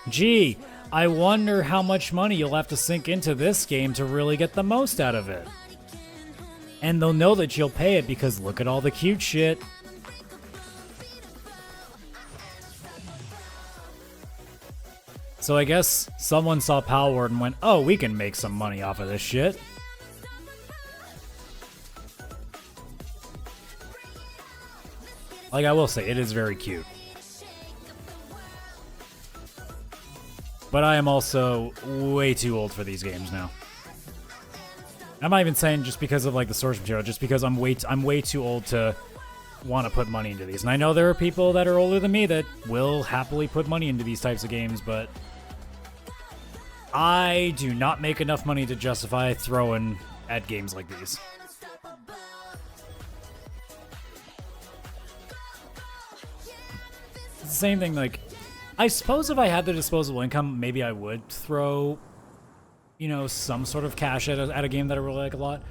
Gee, I wonder how much money you'll have to sink into this game to really get the most out of it. And they'll know that you'll pay it because look at all the cute shit. So I guess someone saw Palworld and went, oh, we can make some money off of this shit. Like, I will say, it is very cute. But I am also way too old for these games now. I'm not even saying just because of, like, the source material, just because I'm way too old to want to put money into these. And I know there are people that are older than me that will happily put money into these types of games, but I do not make enough money to justify throwing at games like these. It's the same thing, like, I suppose if I had the disposable income, maybe I would throw, you know, some sort of cash at a game that I really like a lot.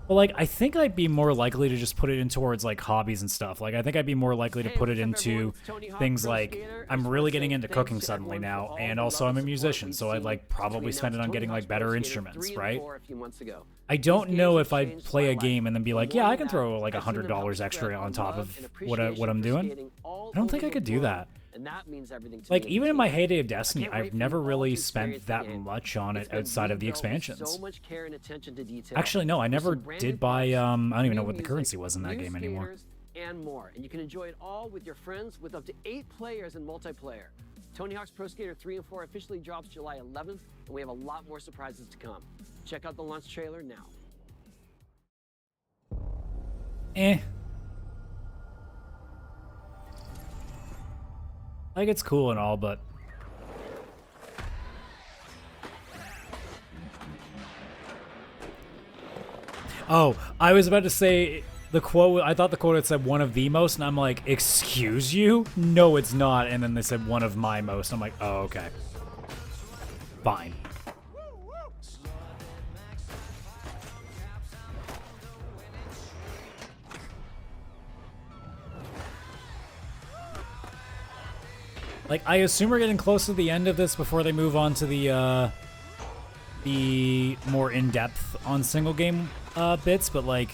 But, like, I think I'd be more likely to just put it in towards, like, hobbies and stuff. Like, I think I'd be more likely to put it into things like, I'm really getting into cooking suddenly now, and also I'm a musician, so I'd, like, probably spend it on getting, like, better instruments, right? I don't know if I'd play a game and then be like, yeah, I can throw, like, $100 extra on top of what I'm doing. I don't think I could do that. And that means everything to like, me. even in my heyday of Destiny, I've never really spent that much on it outside of the expansions. So much care and attention to detail. Actually, no, I never did buy, I don't even know what the currency was in that game anymore. And more. And you can enjoy it all with your friends with up to 8 players in multiplayer. Tony Hawk's Pro Skater 3 and 4 officially drops July 11th, and we have a lot more surprises to come. Check out the launch trailer now. Like, it's cool and all, but oh, I was about to say the quote. I thought the quote had said one of the most, and I'm like, excuse you? No, it's not. And then they said one of my most. I'm like, oh, okay. Fine. Like, I assume we're getting close to the end of this before they move on to the more in-depth on single game bits, but, like,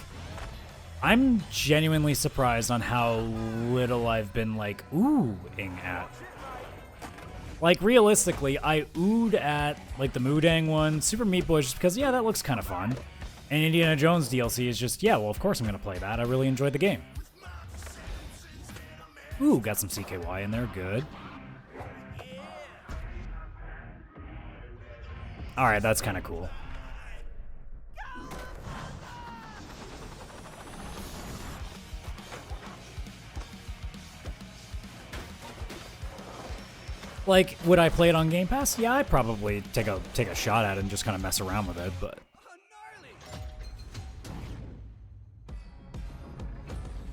I'm genuinely surprised on how little I've been, like, oohing at. Like, realistically, I oohed at, like, the Moodang one, Super Meat Boy, just because, yeah, that looks kind of fun. And Indiana Jones DLC is just, yeah, well, of course I'm going to play that. I really enjoyed the game. Ooh, got some CKY in there. Good. Alright, that's kind of cool. Like, would I play it on Game Pass? Yeah, I'd probably take a shot at it and just kind of mess around with it, but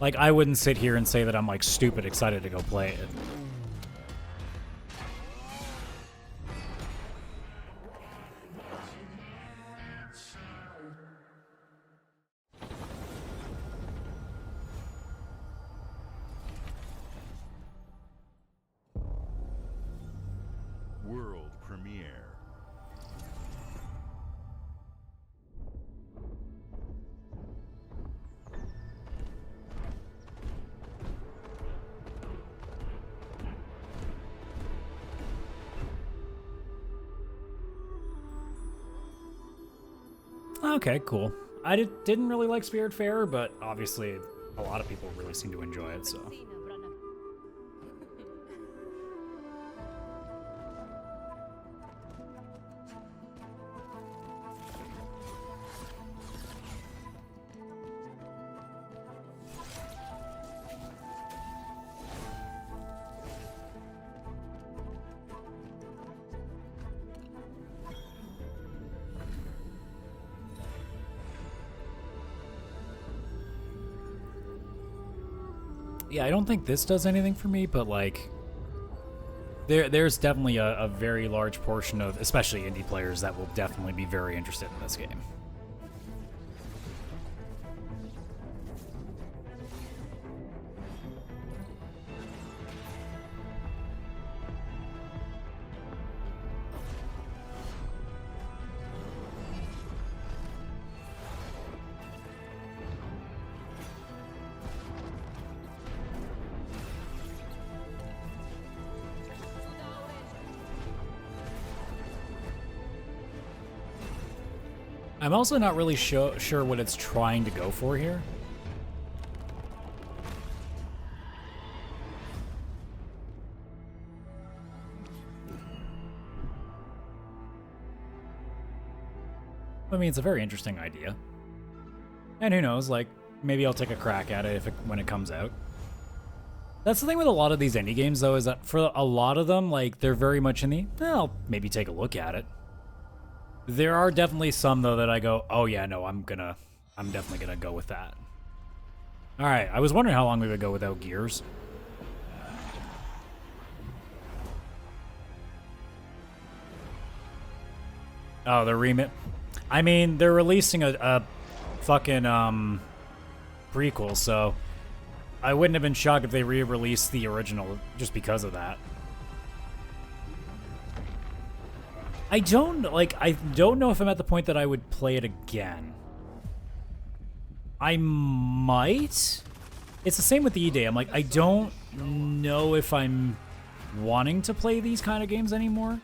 like, I wouldn't sit here and say that I'm, like, stupid excited to go play it. World premiere. Okay, cool. I didn't really like Spiritfarer, but obviously a lot of people really seem to enjoy it, so. Yeah, I don't think this does anything for me, but, like, there's definitely a very large portion of, especially indie players, that will definitely be very interested in this game. I'm also not really sure what it's trying to go for here. I mean, it's a very interesting idea. And who knows, like, maybe I'll take a crack at it when it comes out. That's the thing with a lot of these indie games, though, is that for a lot of them, like, they're very much in the, well, maybe take a look at it. There are definitely some, though, that I go, oh yeah, no, I'm definitely gonna go with that. Alright, I was wondering how long we would go without Gears. Oh, the remake. I mean, they're releasing a fucking prequel, so I wouldn't have been shocked if they re-released the original just because of that. I don't know if I'm at the point that I would play it again. I might. It's the same with the E-Day. I'm like, I don't know if I'm wanting to play these kind of games anymore.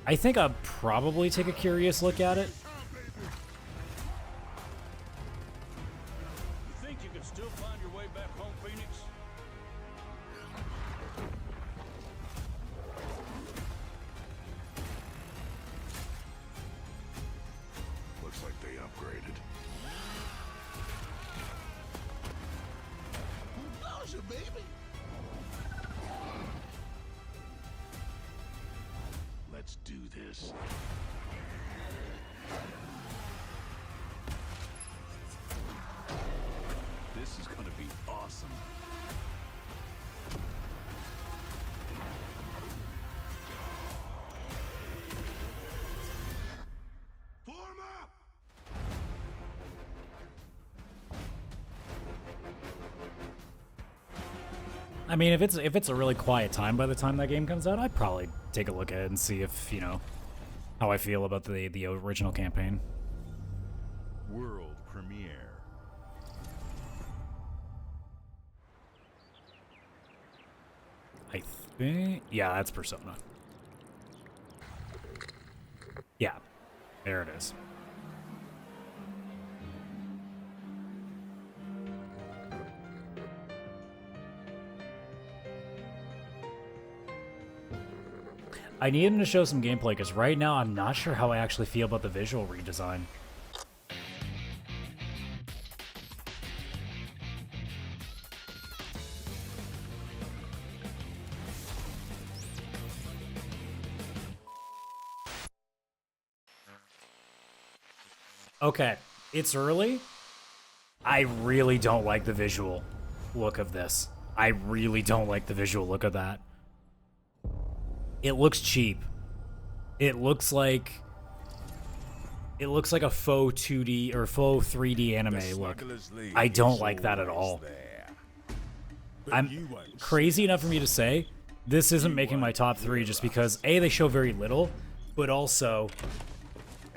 I think I'll probably take a curious look at it. You think you can still find your way back home, Phoenix? Looks like they upgraded. How's your baby? Let's do this. This is gonna be awesome. Form up! I mean, if it's a really quiet time by the time that game comes out, I'd probably take a look at it and see if, you know, how I feel about the original campaign. World premiere. I think, yeah, that's Persona. Yeah, there it is. I need him to show some gameplay, because right now I'm not sure how I actually feel about the visual redesign. Okay, it's early. I really don't like the visual look of this. I really don't like the visual look of that. It looks cheap. It looks like a faux 2D or faux 3D anime look. I don't like that at all. I'm crazy enough for me to say this isn't making my top 3 just because A, they show very little, but also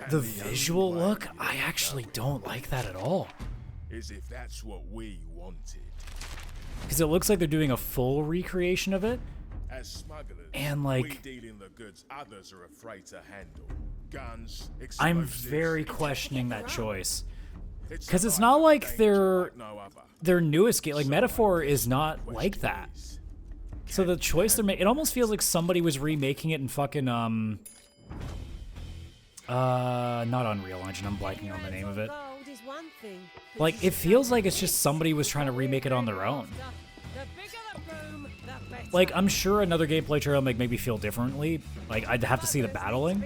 the visual look, I actually don't like that at all. As if that's what we wanted. Because it looks like they're doing a full recreation of it. As smugglers, and like, we deal in the goods others are afraid to handle. Guns, I'm very questioning that choice. Because it's not like their newest game, like Metaphor is not like that. So the choice they're making, it almost feels like somebody was remaking it in fucking, not Unreal Engine, I'm blanking on the name of it. Like, it feels like it's just somebody was trying to remake it on their own. Like, I'm sure another gameplay trailer will make me feel differently. Like, I'd have to see the battling.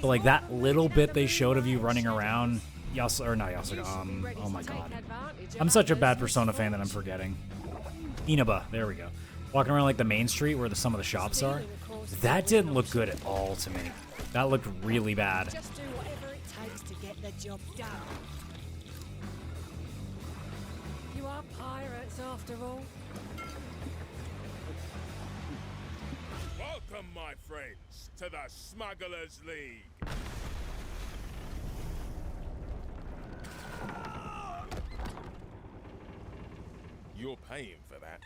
But, like, that little bit they showed of you running around... oh my god. I'm such a bad Persona fan that I'm forgetting. Inaba, there we go. Walking around, like, the main street where some of the shops are. That didn't look good at all to me. That looked really bad. Just do whatever it takes to get the job done. You are pirates, after all. Welcome, my friends, to the Smugglers League. You're paying for that.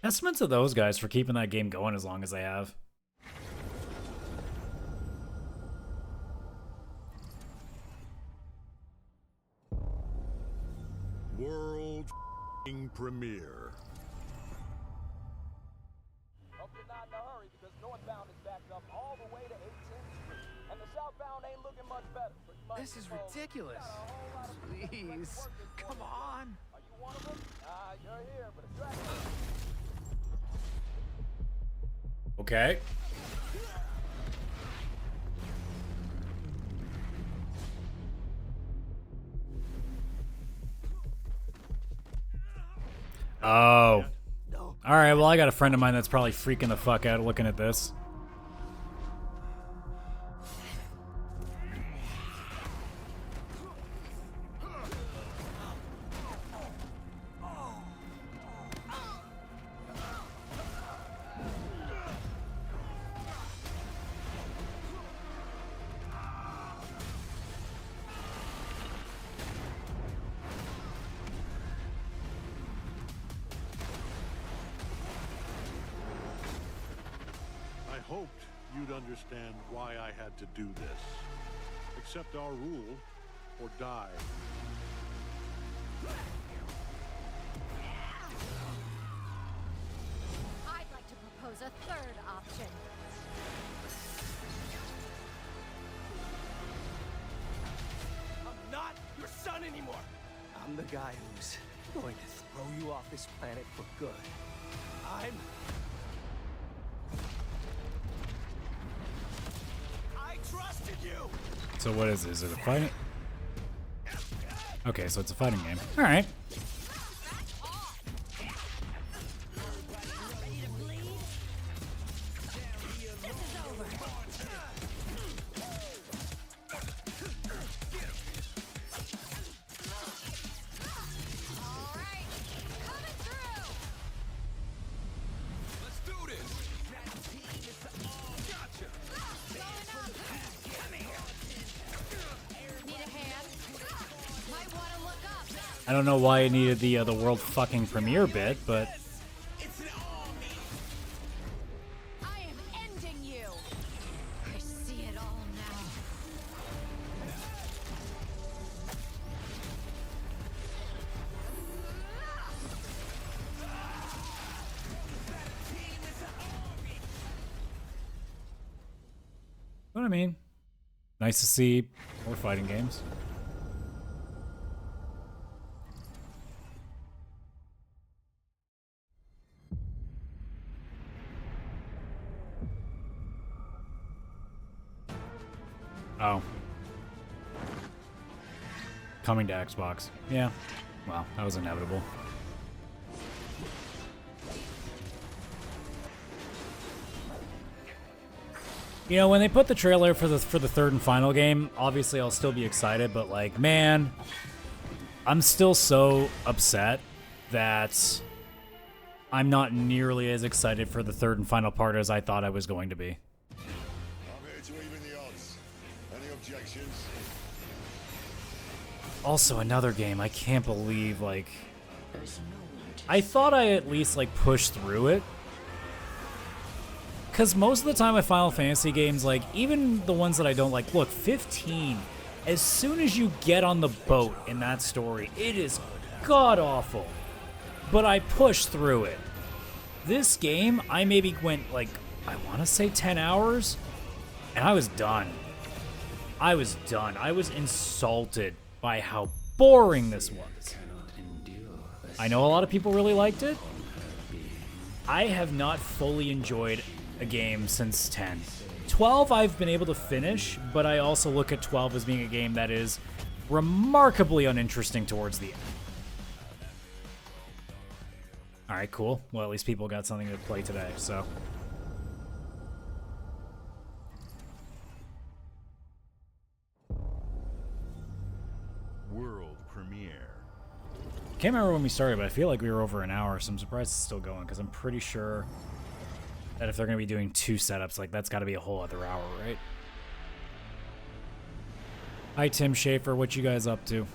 Estimates of those guys for keeping that game going as long as they have. World premiere. Hope you're not in a hurry because Northbound is backed up all the way to 18th Street, and the southbound ain't looking much better. This is ridiculous. Please, come on. Are you one of them? You're here, but it's right. Okay. Oh. Alright, well, I got a friend of mine that's probably freaking the fuck out looking at this. I hoped you'd understand why I had to do this. Accept our rule or die. I'd like to propose a third option. I'm not your son anymore. I'm the guy who's going to throw you off this planet for good. I trusted you. So what is this? Is it a fighting? Okay, so it's a fighting game. Alright. I don't know why it needed the world fucking premiere bit, but I am ending you. I see it all now. what I mean, nice to see more fighting games. Oh. Coming to Xbox. Yeah. Well, that was inevitable. You know, when they put the trailer for the third and final game, obviously I'll still be excited, but like, man, I'm still so upset that I'm not nearly as excited for the third and final part as I thought I was going to be. Also, another game, I can't believe, like, I thought I at least, like, pushed through it. Because most of the time with Final Fantasy games, like, even the ones that I don't like, look, 15, as soon as you get on the boat in that story, it is god-awful. But I pushed through it. This game, I maybe went, like, I want to say 10 hours, and I was done. I was done. I was insulted by how boring this was. I know a lot of people really liked it. I have not fully enjoyed a game since 10. 12 I've been able to finish, but I also look at 12 as being a game that is remarkably uninteresting towards the end. Alright, cool. Well, at least people got something to play today, so... World premiere. Can't remember when we started, but I feel like we were over an hour, so I'm surprised it's still going, because I'm pretty sure that if they're going to be doing 2 setups, like, that's got to be a whole other hour, right? Hi, Tim Schafer. What you guys up to?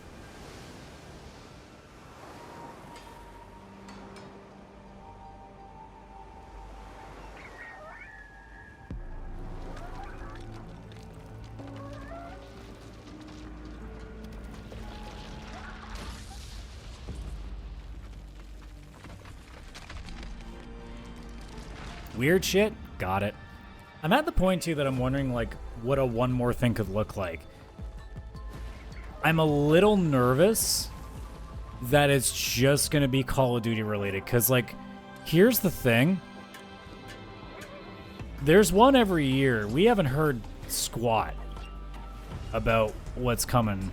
Weird shit? Got it. I'm at the point too that I'm wondering like what a one more thing could look like. I'm a little nervous that it's just gonna be Call of Duty related, because like here's the thing. There's one every year. We haven't heard squat about what's coming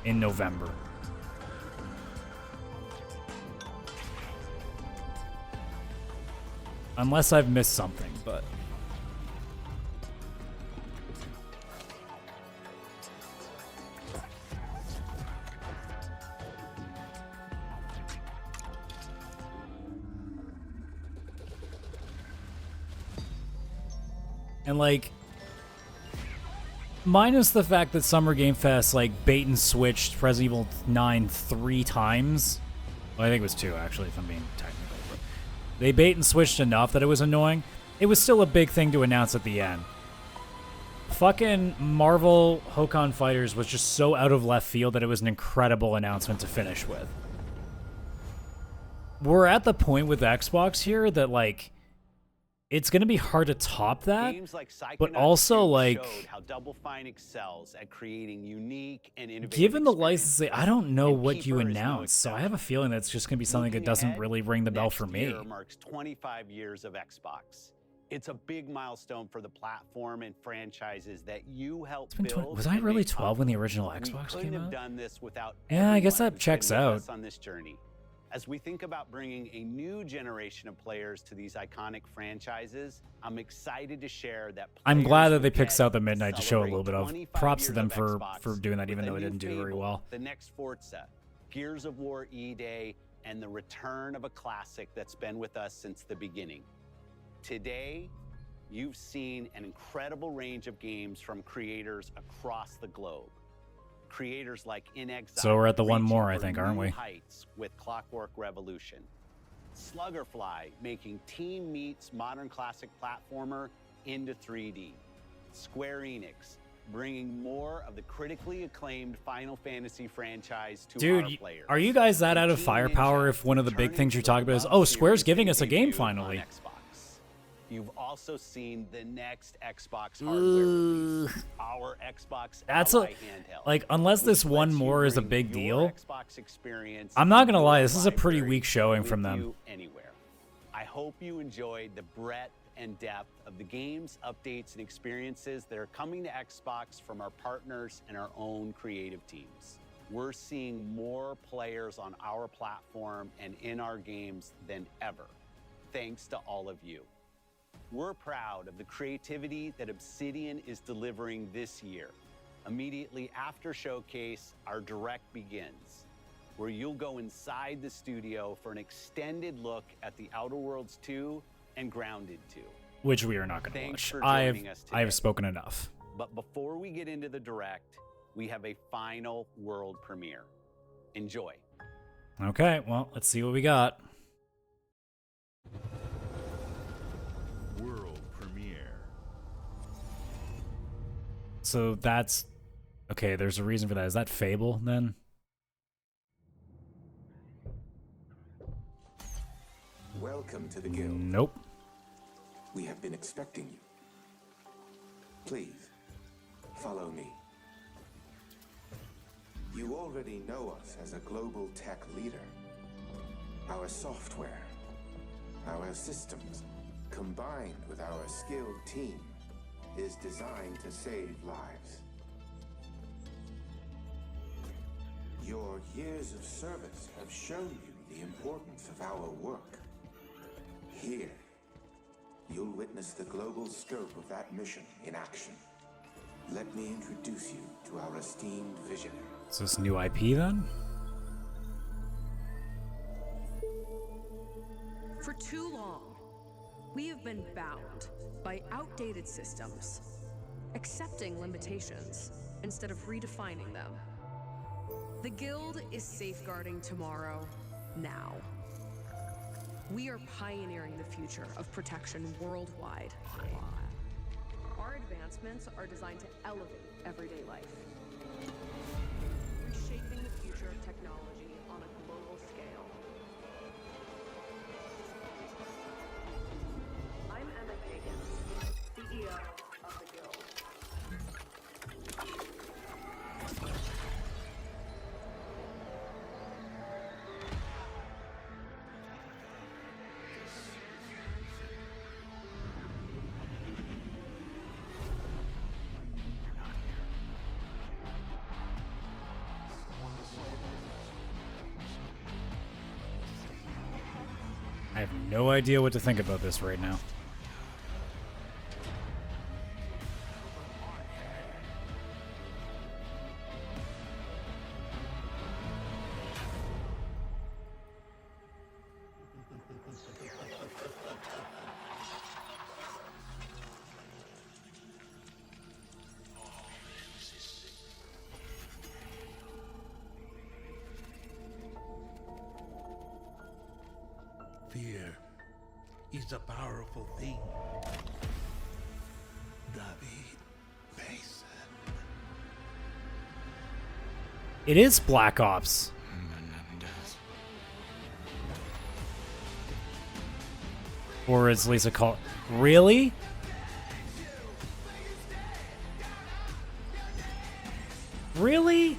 in November. Unless I've missed something, but... And like, minus the fact that Summer Game Fest like bait and switched Resident Evil 9 3 times. Well, I think it was 2 actually, if I'm being technical. But they bait and switched enough that it was annoying. It was still a big thing to announce at the end. Fucking Marvel Hokan Fighters was just so out of left field that it was an incredible announcement to finish with. We're at the point with Xbox here that like, it's going to be hard to top that, but also like, how Double Fine excels at creating unique and innovative given the licensing, I don't know what you announced, so I have a feeling that's just going to be something that doesn't really ring the bell for me. Next year marks 25 years of Xbox. It's a big milestone for the platform and franchises that you helped build. Was I really 12 when the original Xbox came out? Done this without yeah, I guess that checks out. On this journey. As we think about bringing a new generation of players to these iconic franchises, I'm excited to share that I'm glad that they picked out the Midnight to show a little bit of props to them for doing that, even though it didn't do very well. The next Forza, Gears of War E-Day, and the return of a classic that's been with us since the beginning. Today, you've seen an incredible range of games from creators across the globe. Creators like In Exile. So we're at the one more, I think, aren't we? Heights with Clockwork Revolution. Sluggerfly making Team Meat's modern classic platformer into 3D. Square Enix bringing more of the critically acclaimed Final Fantasy franchise to our players. Are you guys that out of firepower if one of the big things you're talking about is, oh, Square's giving us a game finally? You've also seen the next Xbox hardware release, our Xbox Ally handheld. Like, unless this one more is a big deal, I'm not gonna lie, this is a pretty weak showing from them. Anywhere. I hope you enjoyed the breadth and depth of the games, updates, and experiences that are coming to Xbox from our partners and our own creative teams. We're seeing more players on our platform and in our games than ever, thanks to all of you. We're proud of the creativity that Obsidian is delivering this year. Immediately after Showcase, our Direct begins, where you'll go inside the studio for an extended look at The Outer Worlds 2 and Grounded 2. Which we are not going to watch. I have spoken enough. But before we get into the Direct, we have a final world premiere. Enjoy. Okay, well, let's see what we got. World premiere. So that's... Okay, there's a reason for that. Is that Fable, then? Welcome to the guild. Nope. We have been expecting you. Please, follow me. You already know us as a global tech leader. Our software, our systems, combined with our skilled team, is designed to save lives. Your years of service have shown you the importance of our work. Here, you'll witness the global scope of that mission in action. Let me introduce you to our esteemed visionary. Is this new IP, then? For too long, we have been bound by outdated systems, accepting limitations instead of redefining them. The Guild is safeguarding tomorrow, now. We are pioneering the future of protection worldwide. Our advancements are designed to elevate everyday life, reshaping the future of technology on a global scale. I'm Emma Kagan, CEO I have no idea what to think about this right now. Fear is a powerful thing. David Mason. It is Black Ops. Or as Lisa called, really? Really?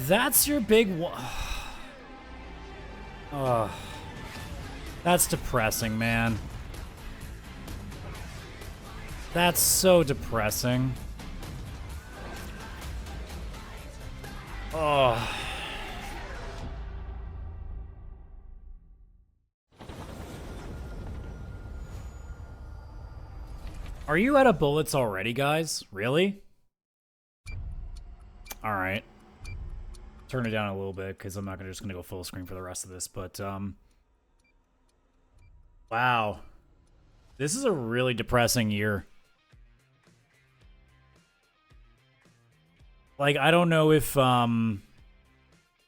That's your big one. Oh, that's depressing, man. That's so depressing. Oh. Are you out of bullets already, guys? Really? All right. Turn it down a little bit because I'm not just gonna go full screen for the rest of this, but wow, this is a really depressing year. Like, I don't know if we're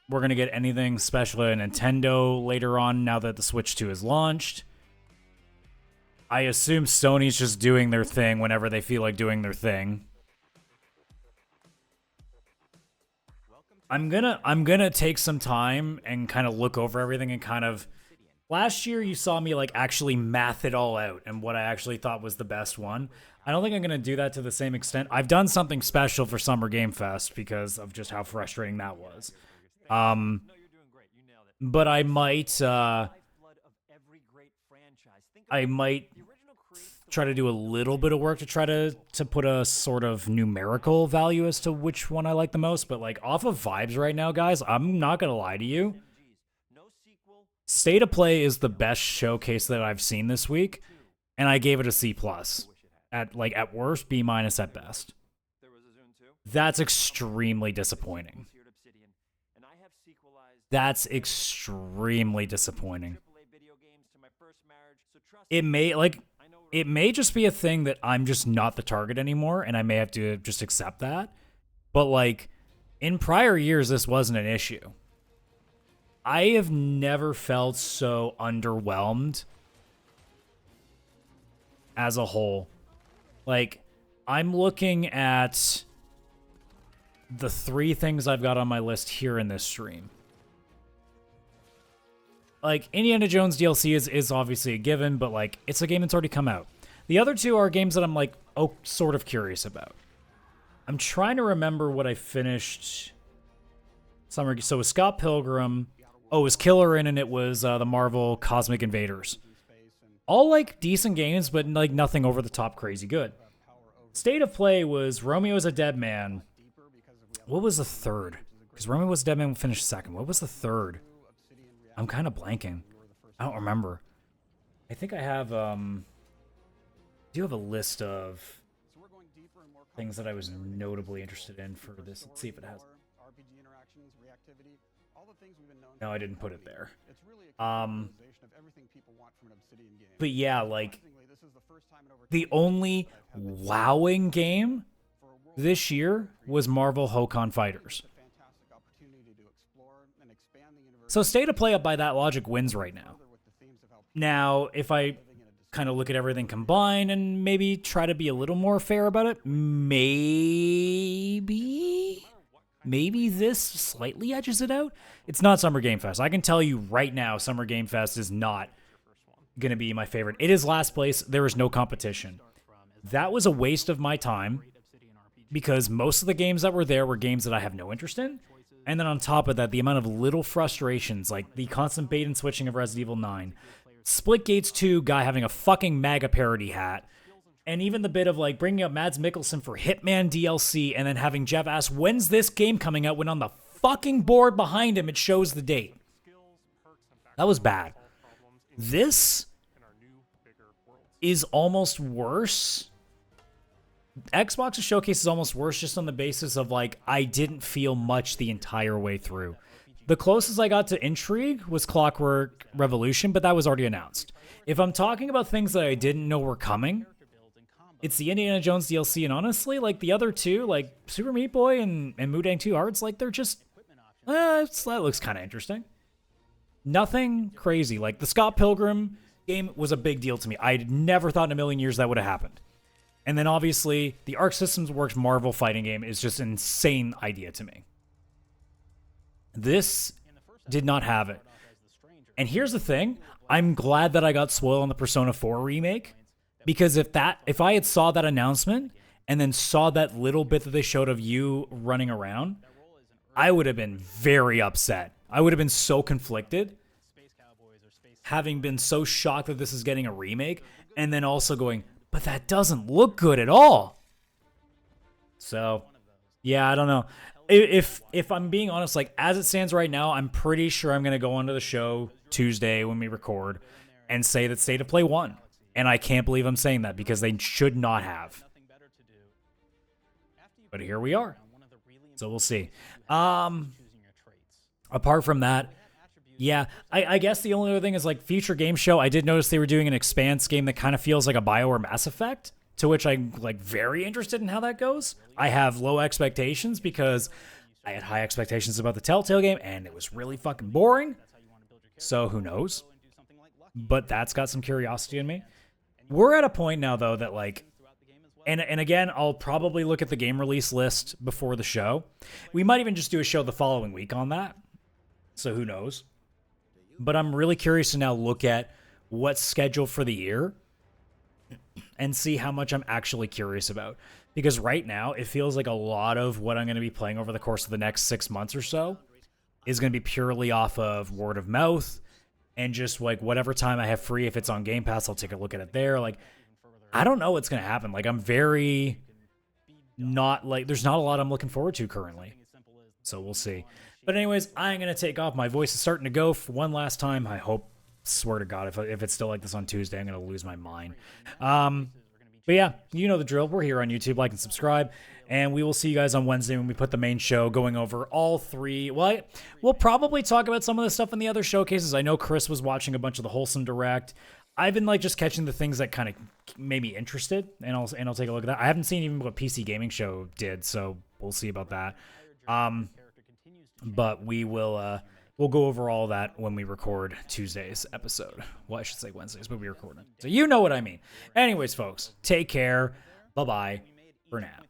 gonna get anything special at Nintendo later on now that the Switch 2 is launched. I assume Sony's just doing their thing whenever they feel like doing their thing. I'm gonna take some time and kind of look over everything and kind of... Last year, you saw me, like, actually math it all out and what I actually thought was the best one. I don't think I'm gonna do that to the same extent. I've done something special for Summer Game Fest because of just how frustrating that was. But I might try to do a little bit of work to try to put a sort of numerical value as to which one I like the most. But, like, off of vibes right now, guys, I'm not going to lie to you. State of Play is the best showcase that I've seen this week, and I gave it a C+. At worst, B- at best. That's extremely disappointing. That's extremely disappointing. It may just be a thing that I'm just not the target anymore, and I may have to just accept that. But, like, in prior years, this wasn't an issue. I have never felt so underwhelmed as a whole. Like, I'm looking at the 3 things I've got on my list here in this stream. Like, Indiana Jones DLC is obviously a given, but, like, it's a game that's already come out. The other 2 are games that I'm, like, sort of curious about. I'm trying to remember what I finished summer. So it was Scott Pilgrim. Oh, it was Killer and it was the Marvel Cosmic Invaders. All, like, decent games, but, like, nothing over the top crazy good. State of Play was Romeo is a Dead Man. What was the third? Because Romeo was a Dead Man finished second. What was the third? I'm kind of blanking. I don't remember. I think I have, do you have a list of things that I was notably interested in for this? Let's see if it has. No, I didn't put it there. But yeah, like, the only wowing game this year was Marvel Hokon Fighters. So State of Play up by that logic wins right now. Now, if I kind of look at everything combined and maybe try to be a little more fair about it, maybe this slightly edges it out. It's not Summer Game Fest. I can tell you right now, Summer Game Fest is not going to be my favorite. It is last place. There is no competition. That was a waste of my time because most of the games that were there were games that I have no interest in. And then on top of that, the amount of little frustrations, like the constant bait and switching of Resident Evil 9, Splitgates 2 guy having a fucking MAGA parody hat, and even the bit of, like, bringing up Mads Mikkelsen for Hitman DLC and then having Jeff ask, when's this game coming out, when on the fucking board behind him it shows the date. That was bad. This is almost worse. Xbox's showcase is almost worse just on the basis of, like, I didn't feel much the entire way through. The closest I got to intrigue was Clockwork Revolution, but that was already announced. If I'm talking about things that I didn't know were coming, it's the Indiana Jones DLC, and honestly, like, the other two, like Super Meat Boy and Mudang 2 Hearts, like, they're just, that looks kind of interesting. Nothing crazy. Like, the Scott Pilgrim game was a big deal to me. I never thought in a million years that would have happened. And then, obviously, the Arc Systems Works Marvel fighting game is just an insane idea to me. This did not have it. And here's the thing. I'm glad that I got spoiled on the Persona 4 remake, because if I had saw that announcement and then saw that little bit that they showed of you running around, I would have been very upset. I would have been so conflicted, having been so shocked that this is getting a remake, and then also going, but that doesn't look good at all. So, yeah, I don't know. If I'm being honest, like, as it stands right now, I'm pretty sure I'm going to go onto the show Tuesday when we record and say that State of Play won. And I can't believe I'm saying that, because they should not have. But here we are. So we'll see. Apart from that, yeah, I guess the only other thing is, like, Future Game Show. I did notice they were doing an Expanse game that kind of feels like a BioWare Mass Effect, to which I'm, like, very interested in how that goes. I have low expectations because I had high expectations about the Telltale game, and it was really fucking boring. So who knows? But that's got some curiosity in me. We're at a point now, though, that, like, and again, I'll probably look at the game release list before the show. We might even just do a show the following week on that. So who knows? But I'm really curious to now look at what's scheduled for the year and see how much I'm actually curious about. Because right now, it feels like a lot of what I'm going to be playing over the course of the next 6 months or so is going to be purely off of word of mouth and just, like, whatever time I have free. If it's on Game Pass, I'll take a look at it there. Like, I don't know what's going to happen. Like, I'm very not, like, there's not a lot I'm looking forward to currently. So we'll see. But anyways, I'm going to take off. My voice is starting to go for one last time. I hope, swear to God, if it's still like this on Tuesday, I'm going to lose my mind. But yeah, you know the drill. We're here on YouTube. Like and subscribe. And we will see you guys on Wednesday when we put the main show, going over all three. Well, we'll probably talk about some of the stuff in the other showcases. I know Chris was watching a bunch of the Wholesome Direct. I've been, like, just catching the things that kind of made me interested, and I'll take a look at that. I haven't seen even what PC Gaming Show did, so we'll see about that. But we will we'll go over all that when we record Tuesday's episode. Well, I should say Wednesdays, but we record it. So you know what I mean. Anyways, folks, take care. Bye-bye for now.